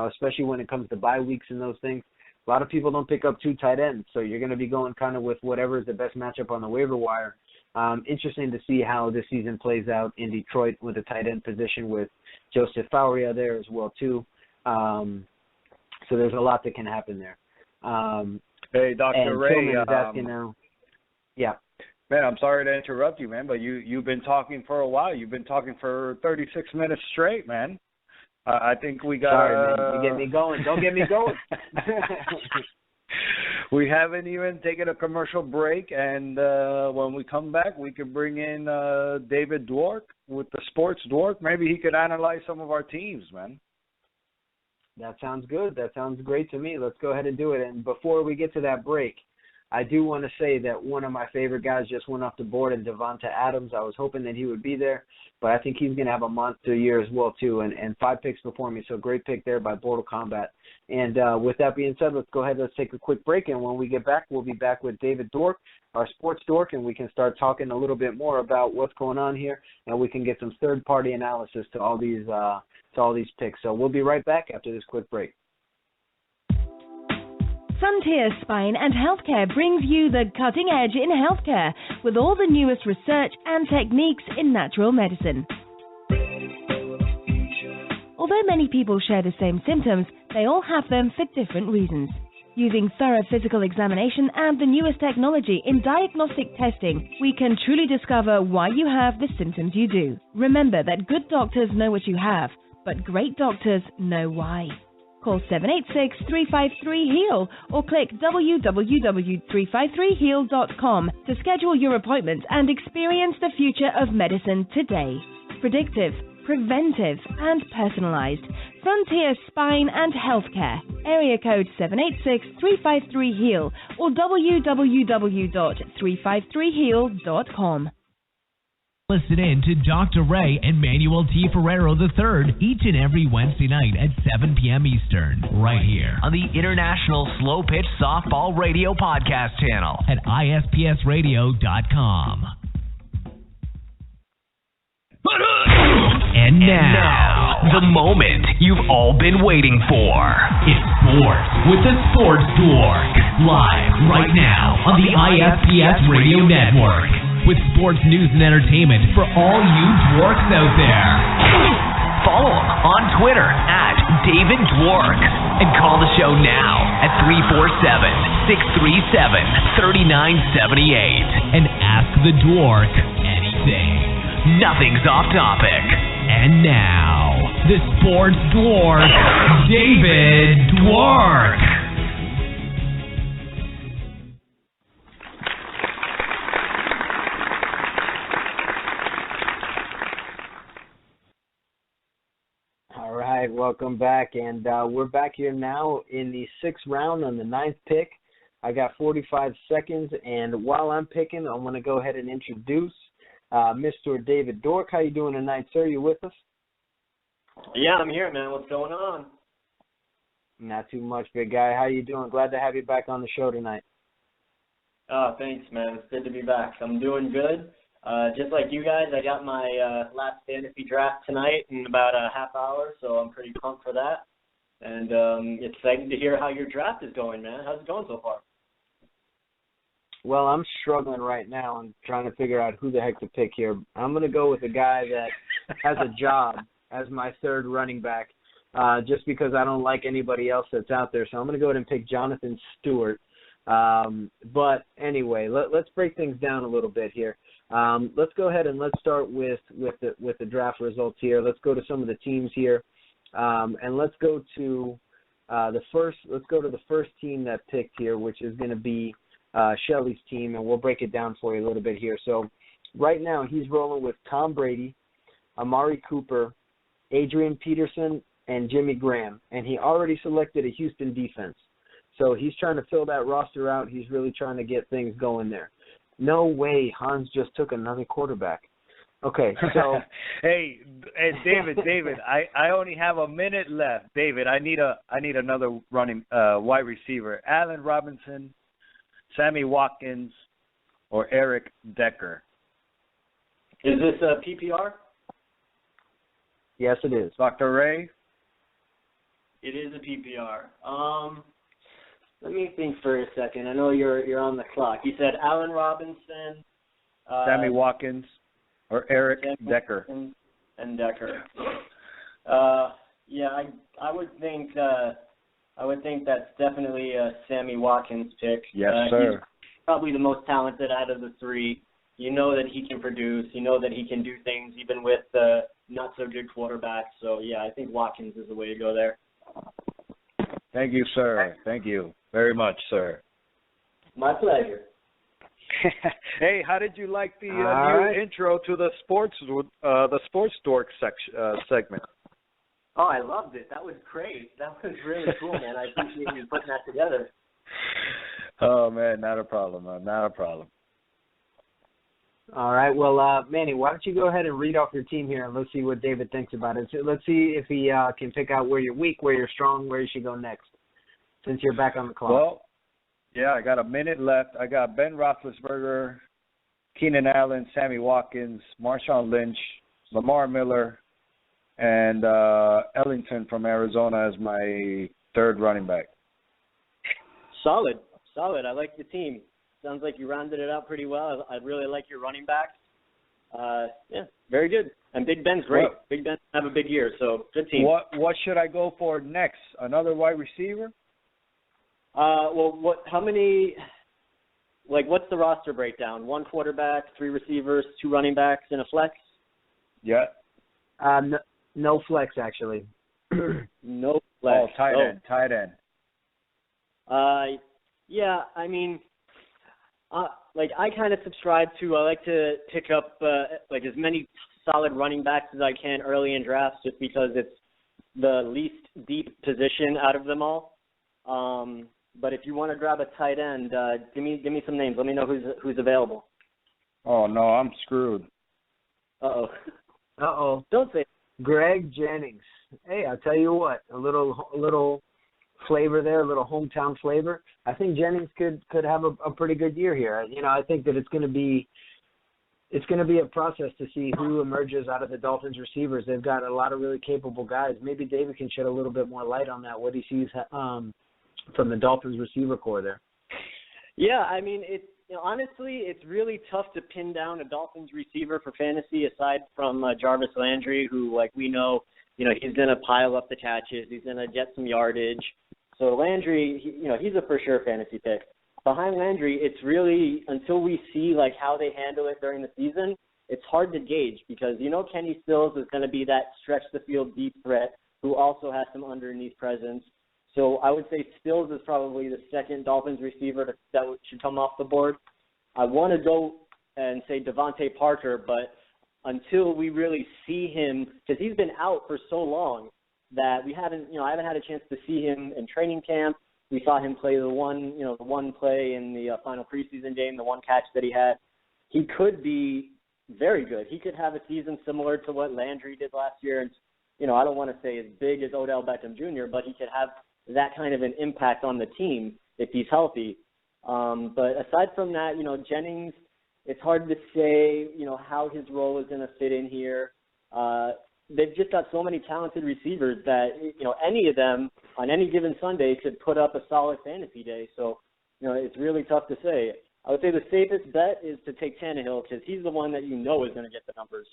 especially when it comes to bye weeks and those things. A lot of people don't pick up two tight ends, so you're going to be going kind of with whatever is the best matchup on the waiver wire. Interesting to see how this season plays out in Detroit with the tight end position with Joseph Fauria there as well, too. So there's a lot that can happen there. Hey, Dr. Ray. Tillman is asking now. Yeah. Man, I'm sorry to interrupt you, man, but you've been talking for a while. You've been talking for 36 minutes straight, man. I think we got. Sorry, man. You get me going. Don't get me going. We haven't even taken a commercial break, and when we come back, we could bring in David Dwork with the Sports Dwork. Maybe he could analyze some of our teams, man. That sounds good. That sounds great to me. Let's go ahead and do it. And before we get to that break, I do want to say that one of my favorite guys just went off the board, and Devonta Adams. I was hoping that he would be there, but I think he's going to have a monster year as well, too, and 5 picks before me. So great pick there by Mortal Kombat. And with that being said, let's go ahead. Let's take a quick break, and when we get back, we'll be back with David Dwork, our sports dork, and we can start talking a little bit more about what's going on here, and we can get some third-party analysis to all these picks. So we'll be right back after this quick break. Frontier Spine and Healthcare brings you the cutting edge in healthcare with all the newest research and techniques in natural medicine. Although many people share the same symptoms, they all have them for different reasons. Using thorough physical examination and the newest technology in diagnostic testing, we can truly discover why you have the symptoms you do. Remember that good doctors know what you have, but great doctors know why. Call 786-353-HEAL or click www.353heal.com to schedule your appointment and experience the future of medicine today. Predictive, preventive, and personalized. Frontier Spine and Healthcare. Area code 786-353-HEAL or www.353heal.com. Listen in to Dr. Ray and Manuel T. Ferrero III each and every Wednesday night at 7 p.m. Eastern, right here on the International Slow Pitch Softball Radio Podcast channel at ISPSradio.com. And now, the moment you've all been waiting for. It's sports with the Sports Dork, live right now on the ISPS Radio Network. With sports news and entertainment for all you dwarks out there. Follow him on Twitter at David Dwork and call the show now at 347-637-3978 and ask the Dwork anything. Nothing's off topic. And now, the Sports Dwarf, David Dwork. welcome back. And we're back here now in the 6th round on the 9th pick. I got 45 seconds, and while I'm picking, I want to go ahead and introduce Mr. David Dork. How you doing tonight, sir? You with us? Yeah, I'm here, man. What's going on? Not too much, big guy. How you doing? Glad to have you back on the show tonight. Oh, thanks, man. It's good to be back. I'm doing good. Just like you guys, I got my last fantasy draft tonight in about a half hour, so I'm pretty pumped for that. And excited to hear how your draft is going, man. How's it going so far? Well, I'm struggling right now. I'm trying to figure out who the heck to pick here. I'm going to go with a guy that has a job as my third running back, just because I don't like anybody else that's out there. So I'm going to go ahead and pick Jonathan Stewart. But anyway, let's break things down a little bit here. Let's go ahead and let's start with the draft results here. Let's go to some of the teams here, and let's go to the first team that picked here, which is going to be Shelly's team, and we'll break it down for you a little bit here. So right now he's rolling with Tom Brady, Amari Cooper, Adrian Peterson, and Jimmy Graham, and he already selected a Houston defense. So he's trying to fill that roster out. He's really trying to get things going there. No way Hans just took another quarterback. Okay, so hey, David, I only have a minute left. David, I need another running wide receiver. Allen Robinson, Sammy Watkins, or Eric Decker. Is this a PPR? Yes, it is. Dr. Ray? It is a PPR. Let me think for a second. I know you're on the clock. You said Allen Robinson, Sammy Watkins, or Eric Decker. And Decker. Yeah, I would think that's definitely a Sammy Watkins pick. Yes, sir. He's probably the most talented out of the three. You know that he can produce. You know that he can do things even with not so good quarterbacks. So yeah, I think Watkins is the way to go there. Thank you, sir. Thank you very much, sir. My pleasure. Hey, how did you like the new intro to the sports dork segment? Oh, I loved it. That was great. That was really cool, man. I appreciate you putting that together. Oh man, not a problem, man. Not a problem. All right. Well, Manny, why don't you go ahead and read off your team here, and let's see what David thinks about it. So let's see if he can pick out where you're weak, where you're strong, where you should go next, since you're back on the clock. Well, yeah, I got a minute left. I got Ben Roethlisberger, Keenan Allen, Sammy Watkins, Marshawn Lynch, Lamar Miller, and Ellington from Arizona as my third running back. Solid. I like the team. Sounds like you rounded it out pretty well. I really like your running backs. Yeah, very good. And Big Ben's great. Well, Big Ben have a big year, so good team. What should I go for next? Another wide receiver? Well, how many? Like, what's the roster breakdown? 1 quarterback, 3 receivers, 2 running backs, and a flex. Yeah. No flex actually. No flex. Oh, tight end. Yeah, I mean. Like I kind of subscribe to, I like to pick up like as many solid running backs as I can early in drafts, just because it's the least deep position out of them all. But if you want to grab a tight end, give me some names. Let me know who's available. Oh no, I'm screwed. Uh-oh. Don't say. Greg Jennings. Hey, I'll tell you what, a little flavor there, a little hometown flavor. I think Jennings could have a pretty good year here. You know, I think that it's going to be a process to see who emerges out of the Dolphins receivers. They've got a lot of really capable guys. Maybe David can shed a little bit more light on that, what he sees from the Dolphins receiver core there. Yeah, I mean, honestly, it's really tough to pin down a Dolphins receiver for fantasy aside from Jarvis Landry, who, like we know, he's going to pile up the catches. He's going to get some yardage. So Landry, he's a for sure fantasy pick. Behind Landry, it's really, until we see like how they handle it during the season, it's hard to gauge because Kenny Stills is going to be that stretch the field deep threat who also has some underneath presence. So I would say Stills is probably the second Dolphins receiver that should come off the board. I want to go and say Devontae Parker, but until we really see him, because he's been out for so long, that I haven't had a chance to see him in training camp. We saw him play the one play in the final preseason game, the one catch that he had. He could be very good. He could have a season similar to what Landry did last year. And, I don't want to say as big as Odell Beckham Jr., but he could have that kind of an impact on the team if he's healthy. But aside from that, Jennings, it's hard to say, how his role is going to fit in here. They've just got so many talented receivers that, any of them on any given Sunday could put up a solid fantasy day. So, it's really tough to say. I would say the safest bet is to take Tannehill because he's the one that is going to get the numbers.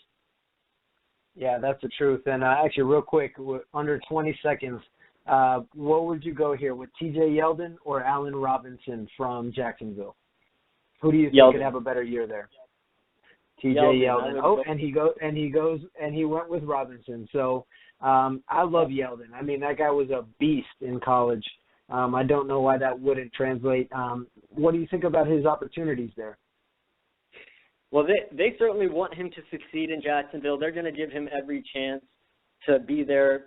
Yeah, that's the truth. And actually, real quick, under 20 seconds, what would you go here, with T.J. Yeldon or Allen Robinson from Jacksonville? Who do you think could have a better year there? T.J. Yeldon. Oh, and he went with Robinson. So I love Yeldon. I mean, that guy was a beast in college. I don't know why that wouldn't translate. What do you think about his opportunities there? Well, they certainly want him to succeed in Jacksonville. They're going to give him every chance to be their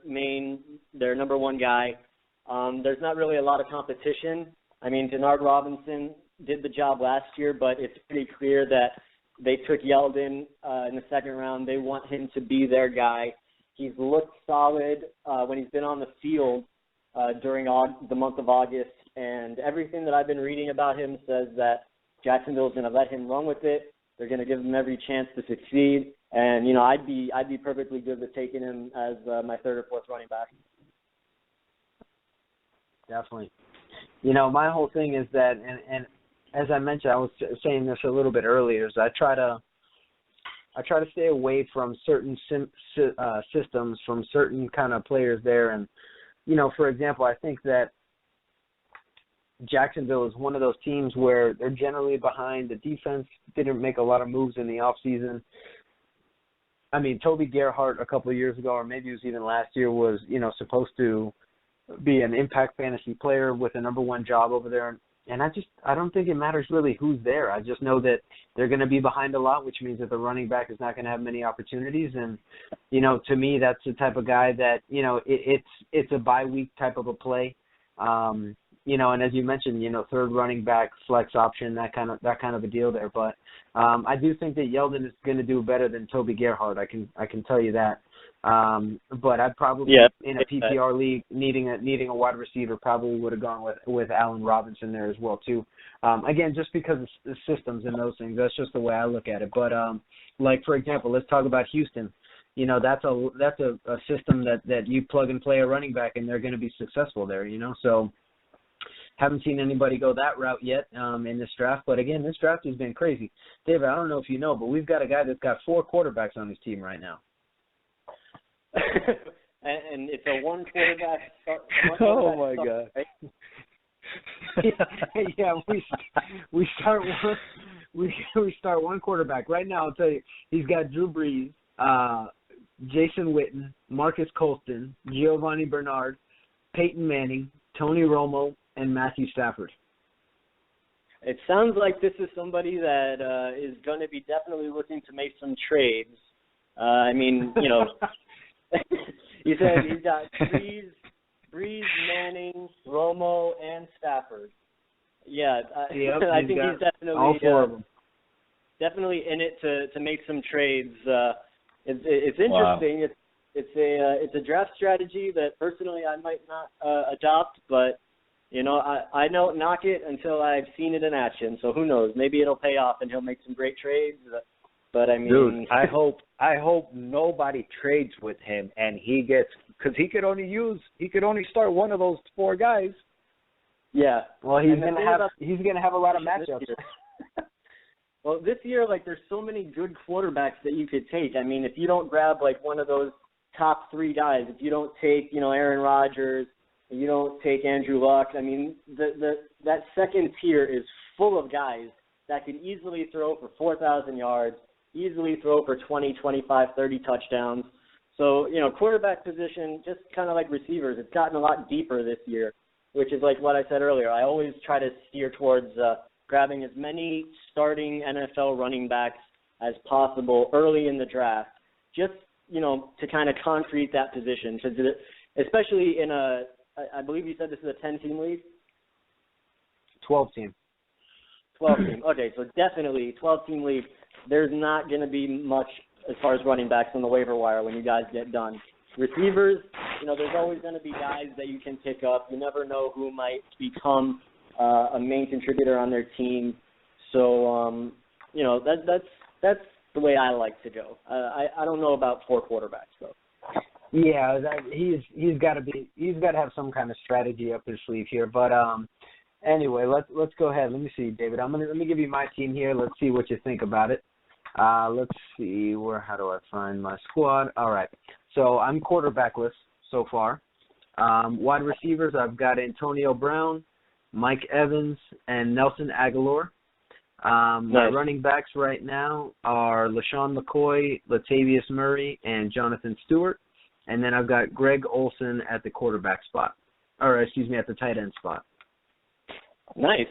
number one guy. There's not really a lot of competition. I mean, Denard Robinson did the job last year, but it's pretty clear that they took Yeldon in the second round. They want him to be their guy. He's looked solid when he's been on the field during the month of August, and everything that I've been reading about him says that Jacksonville is going to let him run with it. They're going to give him every chance to succeed, and I'd be perfectly good with taking him as my third or fourth running back. Definitely. My whole thing is that, and as I mentioned, I was saying this a little bit earlier, is I try to stay away from certain systems, from certain kind of players there. And, for example, I think that Jacksonville is one of those teams where they're generally behind. The defense didn't make a lot of moves in the offseason. I mean, Toby Gerhart a couple of years ago, or maybe it was even last year, was, supposed to be an impact fantasy player with a number one job over there. And I don't think it matters really who's there. I just know that they're going to be behind a lot, which means that the running back is not going to have many opportunities. And, to me, that's the type of guy that, it's a bye week type of a play. And as you mentioned, third running back, flex option, that kind of a deal there. But I do think that Yeldon is going to do better than Toby Gerhart. I can tell you that. But I'd probably in a PPR league needing a wide receiver probably would have gone with Allen Robinson there as well too. Again, just because of the systems and those things, that's just the way I look at it. But like for example, let's talk about Houston. That's a system that you plug and play a running back and they're going to be successful there. So. Haven't seen anybody go that route yet in this draft. But, again, this draft has been crazy. David, I don't know if you know, but we've got a guy that's got 4 quarterbacks on his team right now. and it's a one quarterback. Oh, my God. Right? Yeah, we start one quarterback. Right now, I'll tell you, he's got Drew Brees, Jason Witten, Marcus Colston, Giovanni Bernard, Peyton Manning, Tony Romo, and Matthew Stafford. It sounds like this is somebody that is going to be definitely looking to make some trades. You said he's got Brees, Manning, Romo, and Stafford. Yeah, I think he's definitely all 4 of them. Definitely in it to make some trades. It's interesting. Wow. It's a draft strategy that personally I might not adopt, but I don't knock it until I've seen it in action. So who knows? Maybe it'll pay off and he'll make some great trades. But I mean, dude, I hope nobody trades with him and he gets, because he could only start one of those 4 guys. Yeah. Well, he's gonna have a lot of matchups. Well, this year, there's so many good quarterbacks that you could take. I mean, if you don't grab one of those top 3 guys, if you don't take Aaron Rodgers, you don't take Andrew Luck. I mean, that second tier is full of guys that could easily throw for 4,000 yards, easily throw for 20, 25, 30 touchdowns. So, quarterback position, just kind of like receivers, it's gotten a lot deeper this year, which is like what I said earlier. I always try to steer towards grabbing as many starting NFL running backs as possible early in the draft, just, to kind of concrete that position. Because especially in I believe you said this is a 10-team league? 12-team. 12-team. Okay, so definitely 12-team league. There's not going to be much as far as running backs on the waiver wire when you guys get done. Receivers, there's always going to be guys that you can pick up. You never know who might become a main contributor on their team. So, that's the way I like to go. I don't know about 4 quarterbacks though. Yeah, he's got to have some kind of strategy up his sleeve here. But anyway, let's go ahead. Let me see, David. Let me give you my team here. Let's see what you think about it. Let's see how do I find my squad? All right. So I'm quarterbackless so far. Wide receivers, I've got Antonio Brown, Mike Evans, and Nelson Aguilar. My running backs right now are LaShawn McCoy, Latavius Murray, and Jonathan Stewart. And then I've got Greg Olson at the quarterback spot. At the tight end spot. Nice.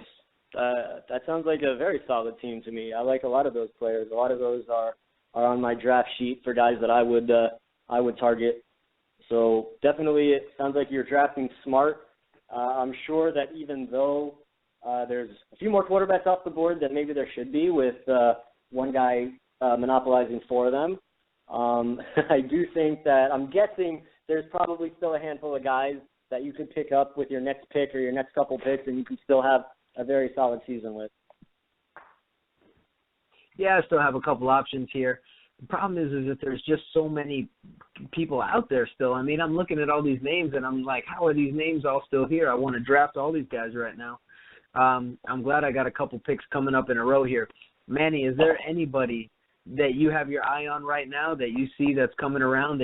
That sounds like a very solid team to me. I like a lot of those players. A lot of those are on my draft sheet for guys that I would target. So definitely it sounds like you're drafting smart. I'm sure that even though there's a few more quarterbacks off the board than maybe there should be with one guy monopolizing 4 of them, I do think that I'm guessing there's probably still a handful of guys that you could pick up with your next pick or your next couple picks and you can still have a very solid season with. Yeah, I still have a couple options here. The problem is that there's just so many people out there still. I mean, I'm looking at all these names, and I'm like, how are these names all still here? I want to draft all these guys right now. I'm glad I got a couple picks coming up in a row here. Manny, is there anybody that you have your eye on right now that you see that's coming around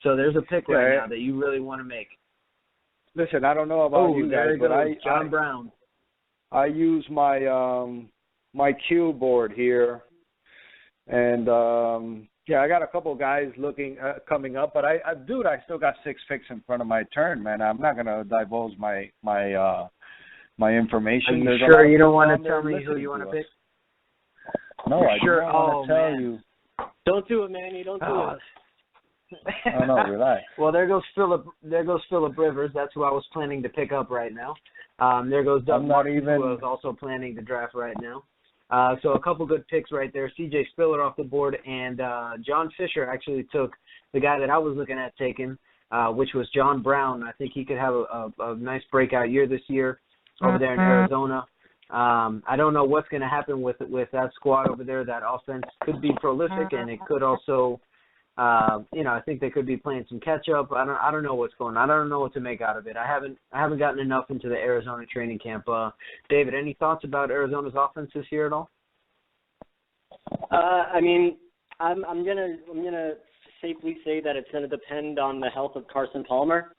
so there's a pick right now that you really want to make? Listen, I don't know about you guys, but John Brown. I use my my cue board here, and I got a couple guys coming up, but I still got 6 picks in front of my turn, man. I'm not gonna divulge my information. Are you sure you don't want to tell me who you want to pick? No, I don't want to tell you. Don't do it, Manny. Don't do it. Oh, no, relax. Well, there goes Phillip Rivers. That's who I was planning to pick up right now. There goes Doug Martin, who I was also planning to draft right now. So a couple good picks right there. C.J. Spiller off the board, and John Fisher actually took the guy that I was looking at taking, which was John Brown. I think he could have a nice breakout year this year over there in Arizona. I don't know what's going to happen with that squad over there. That offense could be prolific, and it could also, I think they could be playing some catch up. I don't know what's going on. I don't know what to make out of it. I haven't gotten enough into the Arizona training camp. David, any thoughts about Arizona's offense this year at all? I mean, I'm gonna safely say that it's going to depend on the health of Carson Palmer.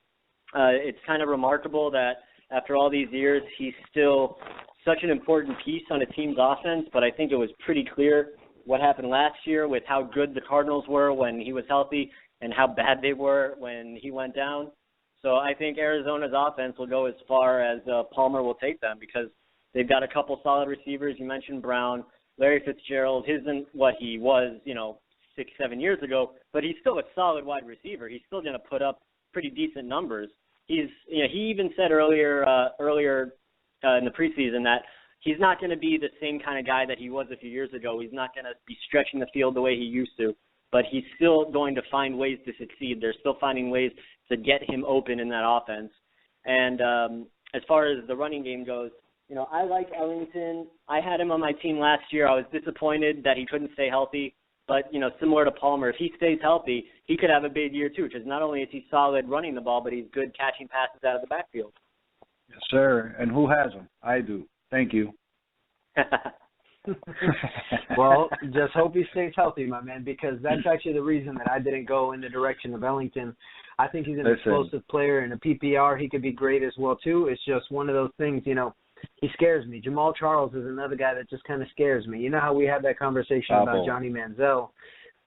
It's kind of remarkable that after all these years, he's still such an important piece on a team's offense, but I think it was pretty clear what happened last year with how good the Cardinals were when he was healthy and how bad they were when he went down. So I think Arizona's offense will go as far as Palmer will take them because they've got a couple solid receivers. You mentioned Brown. Larry Fitzgerald isn't what he was, 6-7 years ago, but he's still a solid wide receiver. He's still going to put up pretty decent numbers. He even said earlier in the preseason that he's not going to be the same kind of guy that he was a few years ago. He's not going to be stretching the field the way he used to, but he's still going to find ways to succeed. They're still finding ways to get him open in that offense. And as far as the running game goes, I like Ellington. I had him on my team last year. I was disappointed that he couldn't stay healthy, but, similar to Palmer, if he stays healthy, he could have a big year too, because not only is he solid running the ball, but he's good catching passes out of the backfield. Yes, sir. And who has him? I do. Thank you. Well, just hope he stays healthy, my man, because that's actually the reason that I didn't go in the direction of Ellington. I think he's an explosive player. In a PPR, he could be great as well, too. It's just one of those things, he scares me. Jamal Charles is another guy that just kind of scares me. You know how we had that conversation about Johnny Manziel?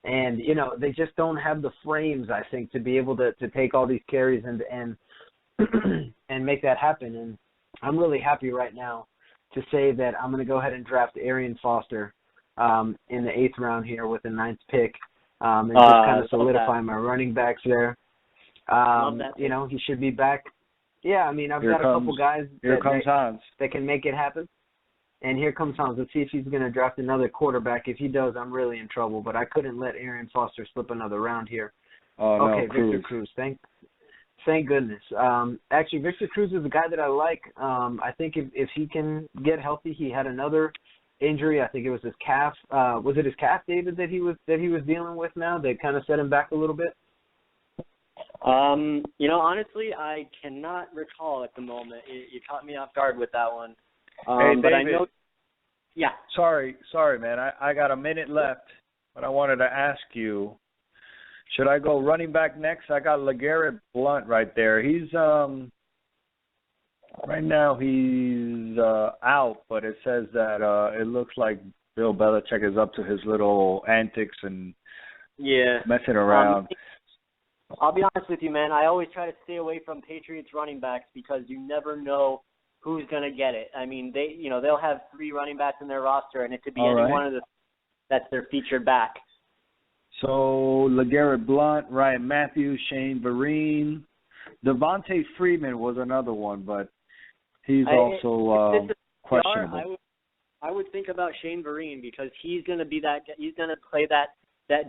And, they just don't have the frames, I think, to be able to take all these carries and make that happen. And I'm really happy right now to say that I'm going to go ahead and draft Arian Foster in the 8th round here with the 9th pick. and just kind of solidify my running backs there. That he should be back. Yeah, I mean, I've got a couple guys that can make it happen. And here comes Hans. Let's see if he's going to draft another quarterback. If he does, I'm really in trouble. But I couldn't let Aaron Foster slip another round here. Oh, okay, no, Victor Cruz. Thank goodness. Actually, Victor Cruz is a guy that I like. I think if he can get healthy, he had another injury. I think it was his calf. Was it his calf, David, that he was dealing with now that kind of set him back a little bit? Honestly, I cannot recall at the moment. You caught me off guard with that one. Hey, but David, I know. Yeah. Sorry, man. I got a minute left, but I wanted to ask you, should I go running back next? I got LeGarrette Blount right there. He's right now he's out, but it says that it looks like Bill Belichick is up to his little antics and messing around. I'll be honest with you, man. I always try to stay away from Patriots running backs because you never know who's going to get it. I mean, they'll have 3 running backs in their roster, and it could be any one of that's their featured back. So LeGarrette Blount, Ryan Matthews, Shane Vereen, Devontae Freeman was another one, but he's also questionable. I would think about Shane Vereen because he's going to be he's going to play that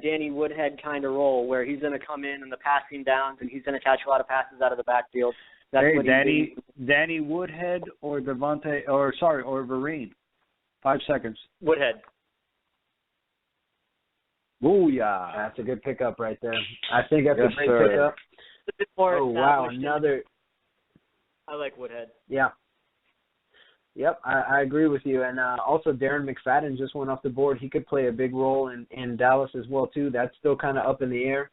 Danny Woodhead kind of role where he's going to come in the passing downs and he's going to catch a lot of passes out of the backfield. That's what Danny Woodhead or Vereen. 5 seconds. Woodhead. Booyah. That's a good pickup right there. I think that's a great pickup. Oh, wow, another. I like Woodhead. Yeah. Yep, I agree with you. And also Darren McFadden just went off the board. He could play a big role in Dallas as well, too. That's still kind of up in the air.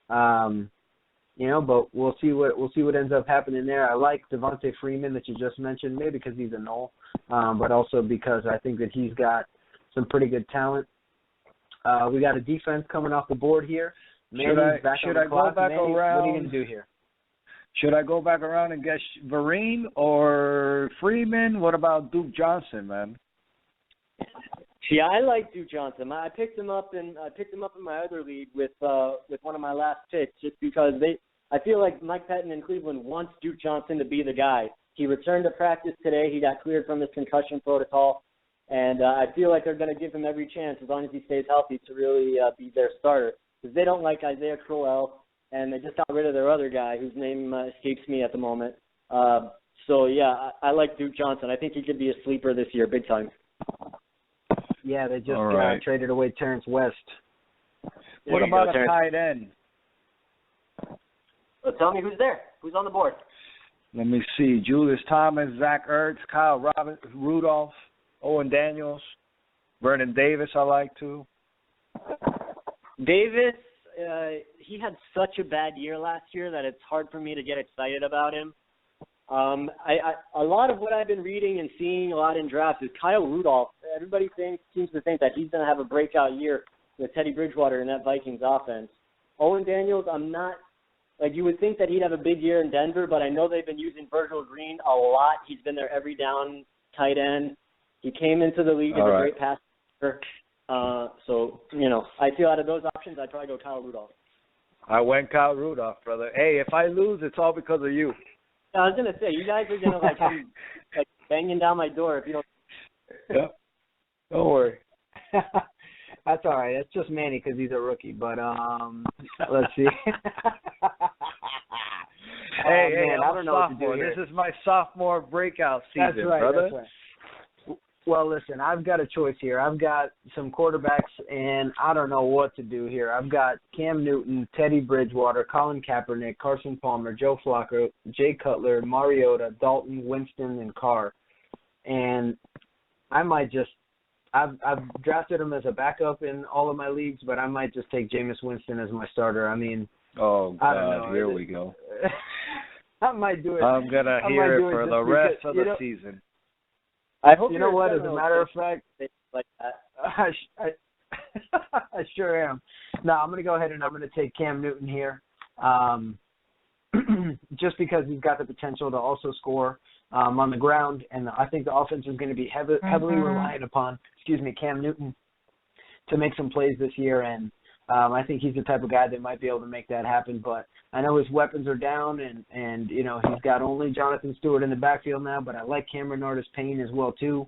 But we'll see what ends up happening there. I like Devontae Freeman that you just mentioned, maybe because he's a null, but also because I think that he's got some pretty good talent. We got a defense coming off the board here. Should I go back around? What are you going to do here? Should I go back around and get Vereen or Freeman? What about Duke Johnson, man? See, I like Duke Johnson. I picked him up in my other league with one of my last picks, just because I feel like Mike Pettin in Cleveland wants Duke Johnson to be the guy. He returned to practice today. He got cleared from his concussion protocol, and I feel like they're going to give him every chance as long as he stays healthy to really be their starter. Because they don't like Isaiah Crowell, and they just got rid of their other guy whose name escapes me at the moment. I like Duke Johnson. I think he could be a sleeper this year, big time. Yeah, they just traded away Terrence West. What about a tight end? Well, tell me who's there. Who's on the board? Let me see. Julius Thomas, Zach Ertz, Kyle Rudolph, Owen Daniels, Vernon Davis I like too. Davis, he had such a bad year last year that it's hard for me to get excited about him. A lot of what I've been reading and seeing a lot in drafts is Kyle Rudolph. Everybody seems to think that he's going to have a breakout year with Teddy Bridgewater in that Vikings offense. Owen Daniels, I'm not – you would think that he'd have a big year in Denver, but I know they've been using Virgil Green a lot. He's been their every down tight end. He came into the league as a great passer. I feel out of those options, I'd probably go Kyle Rudolph. I went Kyle Rudolph, brother. Hey, if I lose, it's all because of you. I was gonna say you guys are gonna come banging down my door if you don't. Yeah. Don't worry. That's all right. That's just Manny because he's a rookie. But let's see. Hey, man, I don't know what to do here. This is my sophomore breakout season, brother. That's right. Well, listen, I've got a choice here. I've got some quarterbacks, and I don't know what to do here. I've got Cam Newton, Teddy Bridgewater, Colin Kaepernick, Carson Palmer, Joe Flacco, Jay Cutler, Mariota, Dalton, Winston, and Carr. And I might just I've drafted him as a backup in all of my leagues, but I might just take Jameis Winston as my starter. I mean, oh, God, I don't know. Here we go. I might do it. I'm going to hear it for the rest of the season. I hope as a matter of fact, like that. I sure am. No, I'm going to go ahead and I'm going to take Cam Newton here, just because he's got the potential to also score on the ground, and I think the offense is going to be heavily reliant upon, Cam Newton to make some plays this year, and I think he's the type of guy that might be able to make that happen. But I know his weapons are down, and he's got only Jonathan Stewart in the backfield now. But I like Cameron Artis-Payne as well too.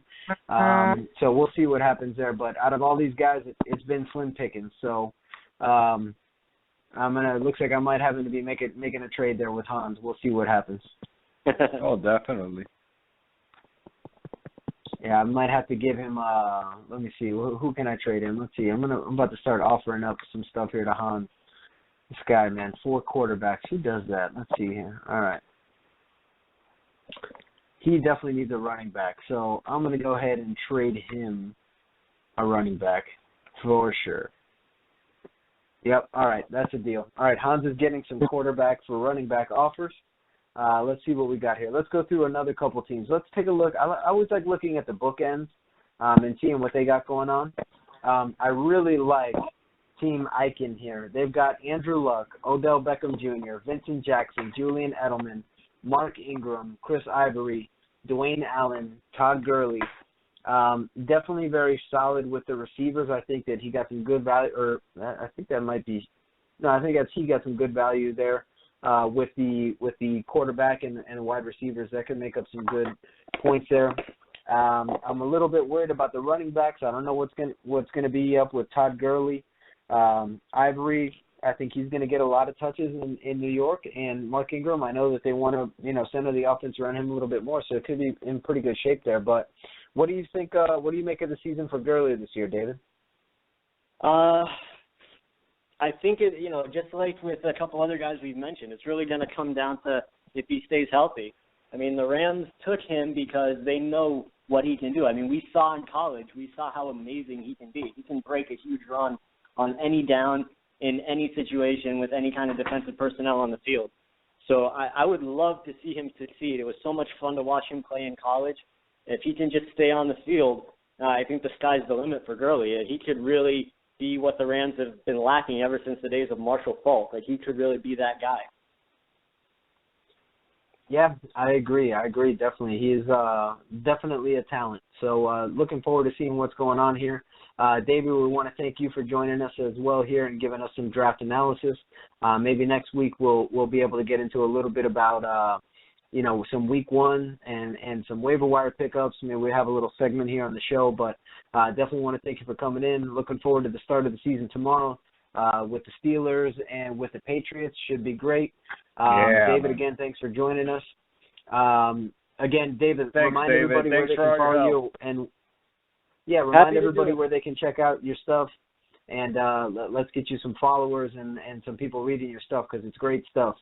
So we'll see what happens there. But out of all these guys, it's been slim pickings. So looks like I might have to be making a trade there with Hans. We'll see what happens. Oh, definitely. Yeah, I might have to give him. Let me see. Who can I trade him? Let's see. I'm about to start offering up some stuff here to Hans. This guy, man, 4 quarterbacks. Who does that? Let's see here. All right. He definitely needs a running back, so I'm going to go ahead and trade him a running back for sure. Yep. All right, that's a deal. All right, Hans is getting some quarterback for running back offers. Let's see what we got here. Let's go through another couple teams. Let's take a look. I always like looking at the bookends and seeing what they got going on. I really like Team Eichen here. They've got Andrew Luck, Odell Beckham Jr., Vincent Jackson, Julian Edelman, Mark Ingram, Chris Ivory, Dwayne Allen, Todd Gurley. Definitely very solid with the receivers. I think that he got some good value, or I think that might be – no, I think he got some good value there. With the quarterback and wide receivers, that could make up some good points there. I'm a little bit worried about the running backs. I don't know what's going to be up with Todd Gurley. Ivory, I think he's going to get a lot of touches in New York, and Mark Ingram, I know that they want to center the offense around him a little bit more, so it could be in pretty good shape there. But what do you think? What do you make of the season for Gurley this year, David? I think it, just like with a couple other guys we've mentioned, it's really going to come down to if he stays healthy. I mean, the Rams took him because they know what he can do. I mean, we saw in college, we saw how amazing he can be. He can break a huge run on any down in any situation with any kind of defensive personnel on the field. So I would love to see him succeed. It was so much fun to watch him play in college. If he can just stay on the field, I think the sky's the limit for Gurley. He could really be what the Rams have been lacking ever since the days of Marshall Faulk. Like, he could really be that guy. Yeah, I agree. Definitely. He is definitely a talent. So looking forward to seeing what's going on here. David, we want to thank you for joining us as well here and giving us some draft analysis. Maybe next week we'll be able to get into a little bit about some week one and some waiver wire pickups. Maybe we have a little segment here on the show, but definitely want to thank you for coming in. Looking forward to the start of the season tomorrow with the Steelers and with the Patriots. Should be great. David, again, thanks for joining us. Again, David, remind everybody where they can follow you. And remind everybody where they can check out your stuff. And let's get you some followers and some people reading your stuff because it's great stuff.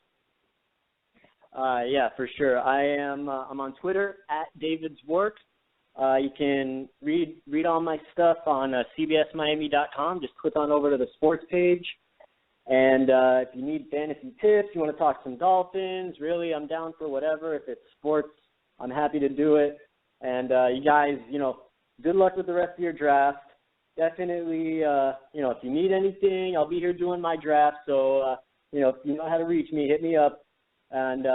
Yeah, for sure. I'm on Twitter @DavidsWork. You can read all my stuff on CBSMiami.com. Just click on over to the sports page. And if you need fantasy tips, you want to talk some Dolphins, really, I'm down for whatever. If it's sports, I'm happy to do it. And you guys, good luck with the rest of your draft. Definitely, if you need anything, I'll be here doing my draft. So, if you know how to reach me, hit me up. And,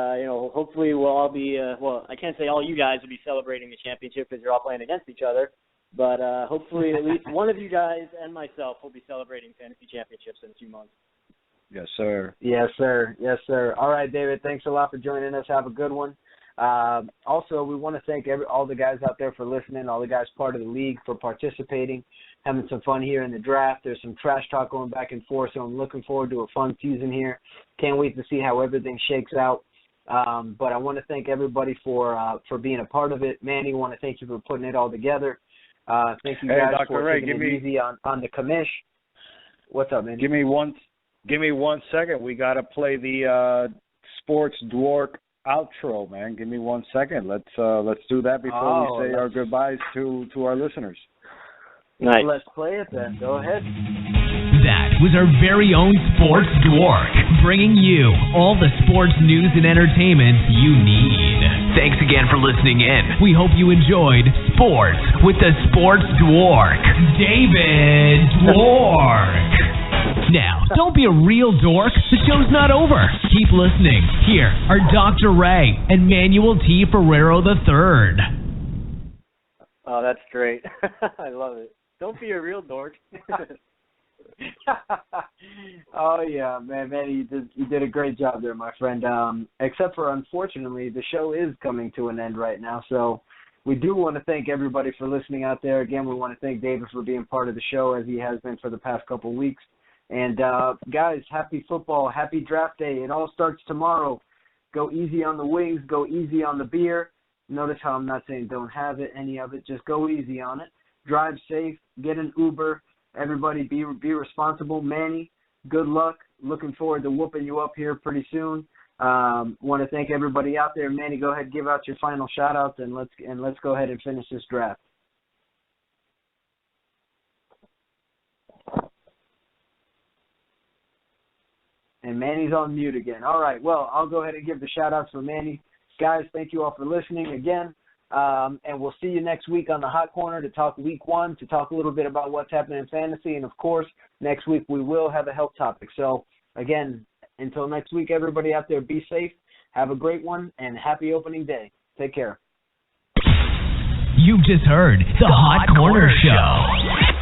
hopefully we'll all be, I can't say all you guys will be celebrating the championship because you're all playing against each other. But hopefully at least one of you guys and myself will be celebrating fantasy championships in a few months. Yes, sir. Yes, sir. Yes, sir. All right, David, thanks a lot for joining us. Have a good one. Also, we want to thank all the guys out there for listening, all the guys part of the league for participating, having some fun here in the draft. There's some trash talk going back and forth, so I'm looking forward to a fun season here. Can't wait to see how everything shakes out. But I want to thank everybody for being a part of it. Manny, I want to thank you for putting it all together. Thank you guys for taking it easy on the commish. What's up, man? Give me 1 second. We got to play the Sports Dwark outro, man. Give me 1 second. Let's do that before we say our goodbyes to our listeners. Nice. Let's play it then. Go ahead. That was our very own Sports Dwark, bringing you all the sports news and entertainment you need. Thanks again for listening in. We hope you enjoyed Sports with the Sports Dwark, David Dwark. Now, don't be a real dork. The show's not over. Keep listening. Here are Dr. Ray and Manuel T. Ferrero III. Oh, that's great. I love it. Don't be a real dork. Oh yeah, man, you did a great job there, my friend. Except for, unfortunately, the show is coming to an end right now. So we do want to thank everybody for listening out there. Again, we want to thank David for being part of the show, as he has been for the past couple of weeks. And guys, happy football, happy draft day. It all starts tomorrow. Go easy on the wings, go easy on the beer. Notice how I'm not saying don't have it, any of it. Just go easy on it. Drive safe, get an Uber. Everybody be responsible. Manny, good luck. Looking forward to whooping you up here pretty soon. Want to thank everybody out there. Manny, go ahead and give out your final shout-outs, and let's go ahead and finish this draft. And Manny's on mute again. All right, well, I'll go ahead and give the shout-outs for Manny. Guys, thank you all for listening again. And we'll see you next week on the Hot Corner to talk week 1, to talk a little bit about what's happening in fantasy. And, of course, next week we will have a health topic. So, again, until next week, everybody out there, be safe, have a great one, and happy opening day. Take care. You've just heard the Hot Corner Show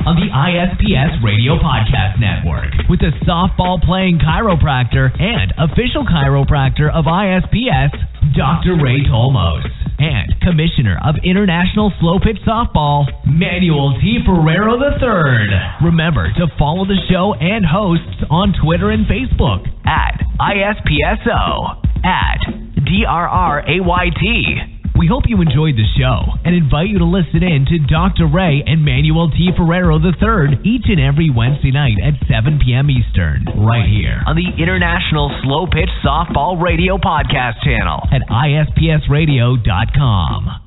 on the ISPS Radio Podcast Network with the softball-playing chiropractor and official chiropractor of ISPS, Dr. Ray Tolmos, and Commissioner of International Slow Pitch Softball, Manuel T. Ferrero III. Remember to follow the show and hosts on Twitter and Facebook at ISPSO, at DRRAYT. We hope you enjoyed the show and invite you to listen in to Dr. Ray and Manuel T. Ferrero III each and every Wednesday night at 7 p.m. Eastern, right here on the International Slow Pitch Softball Radio Podcast channel at ISPSradio.com.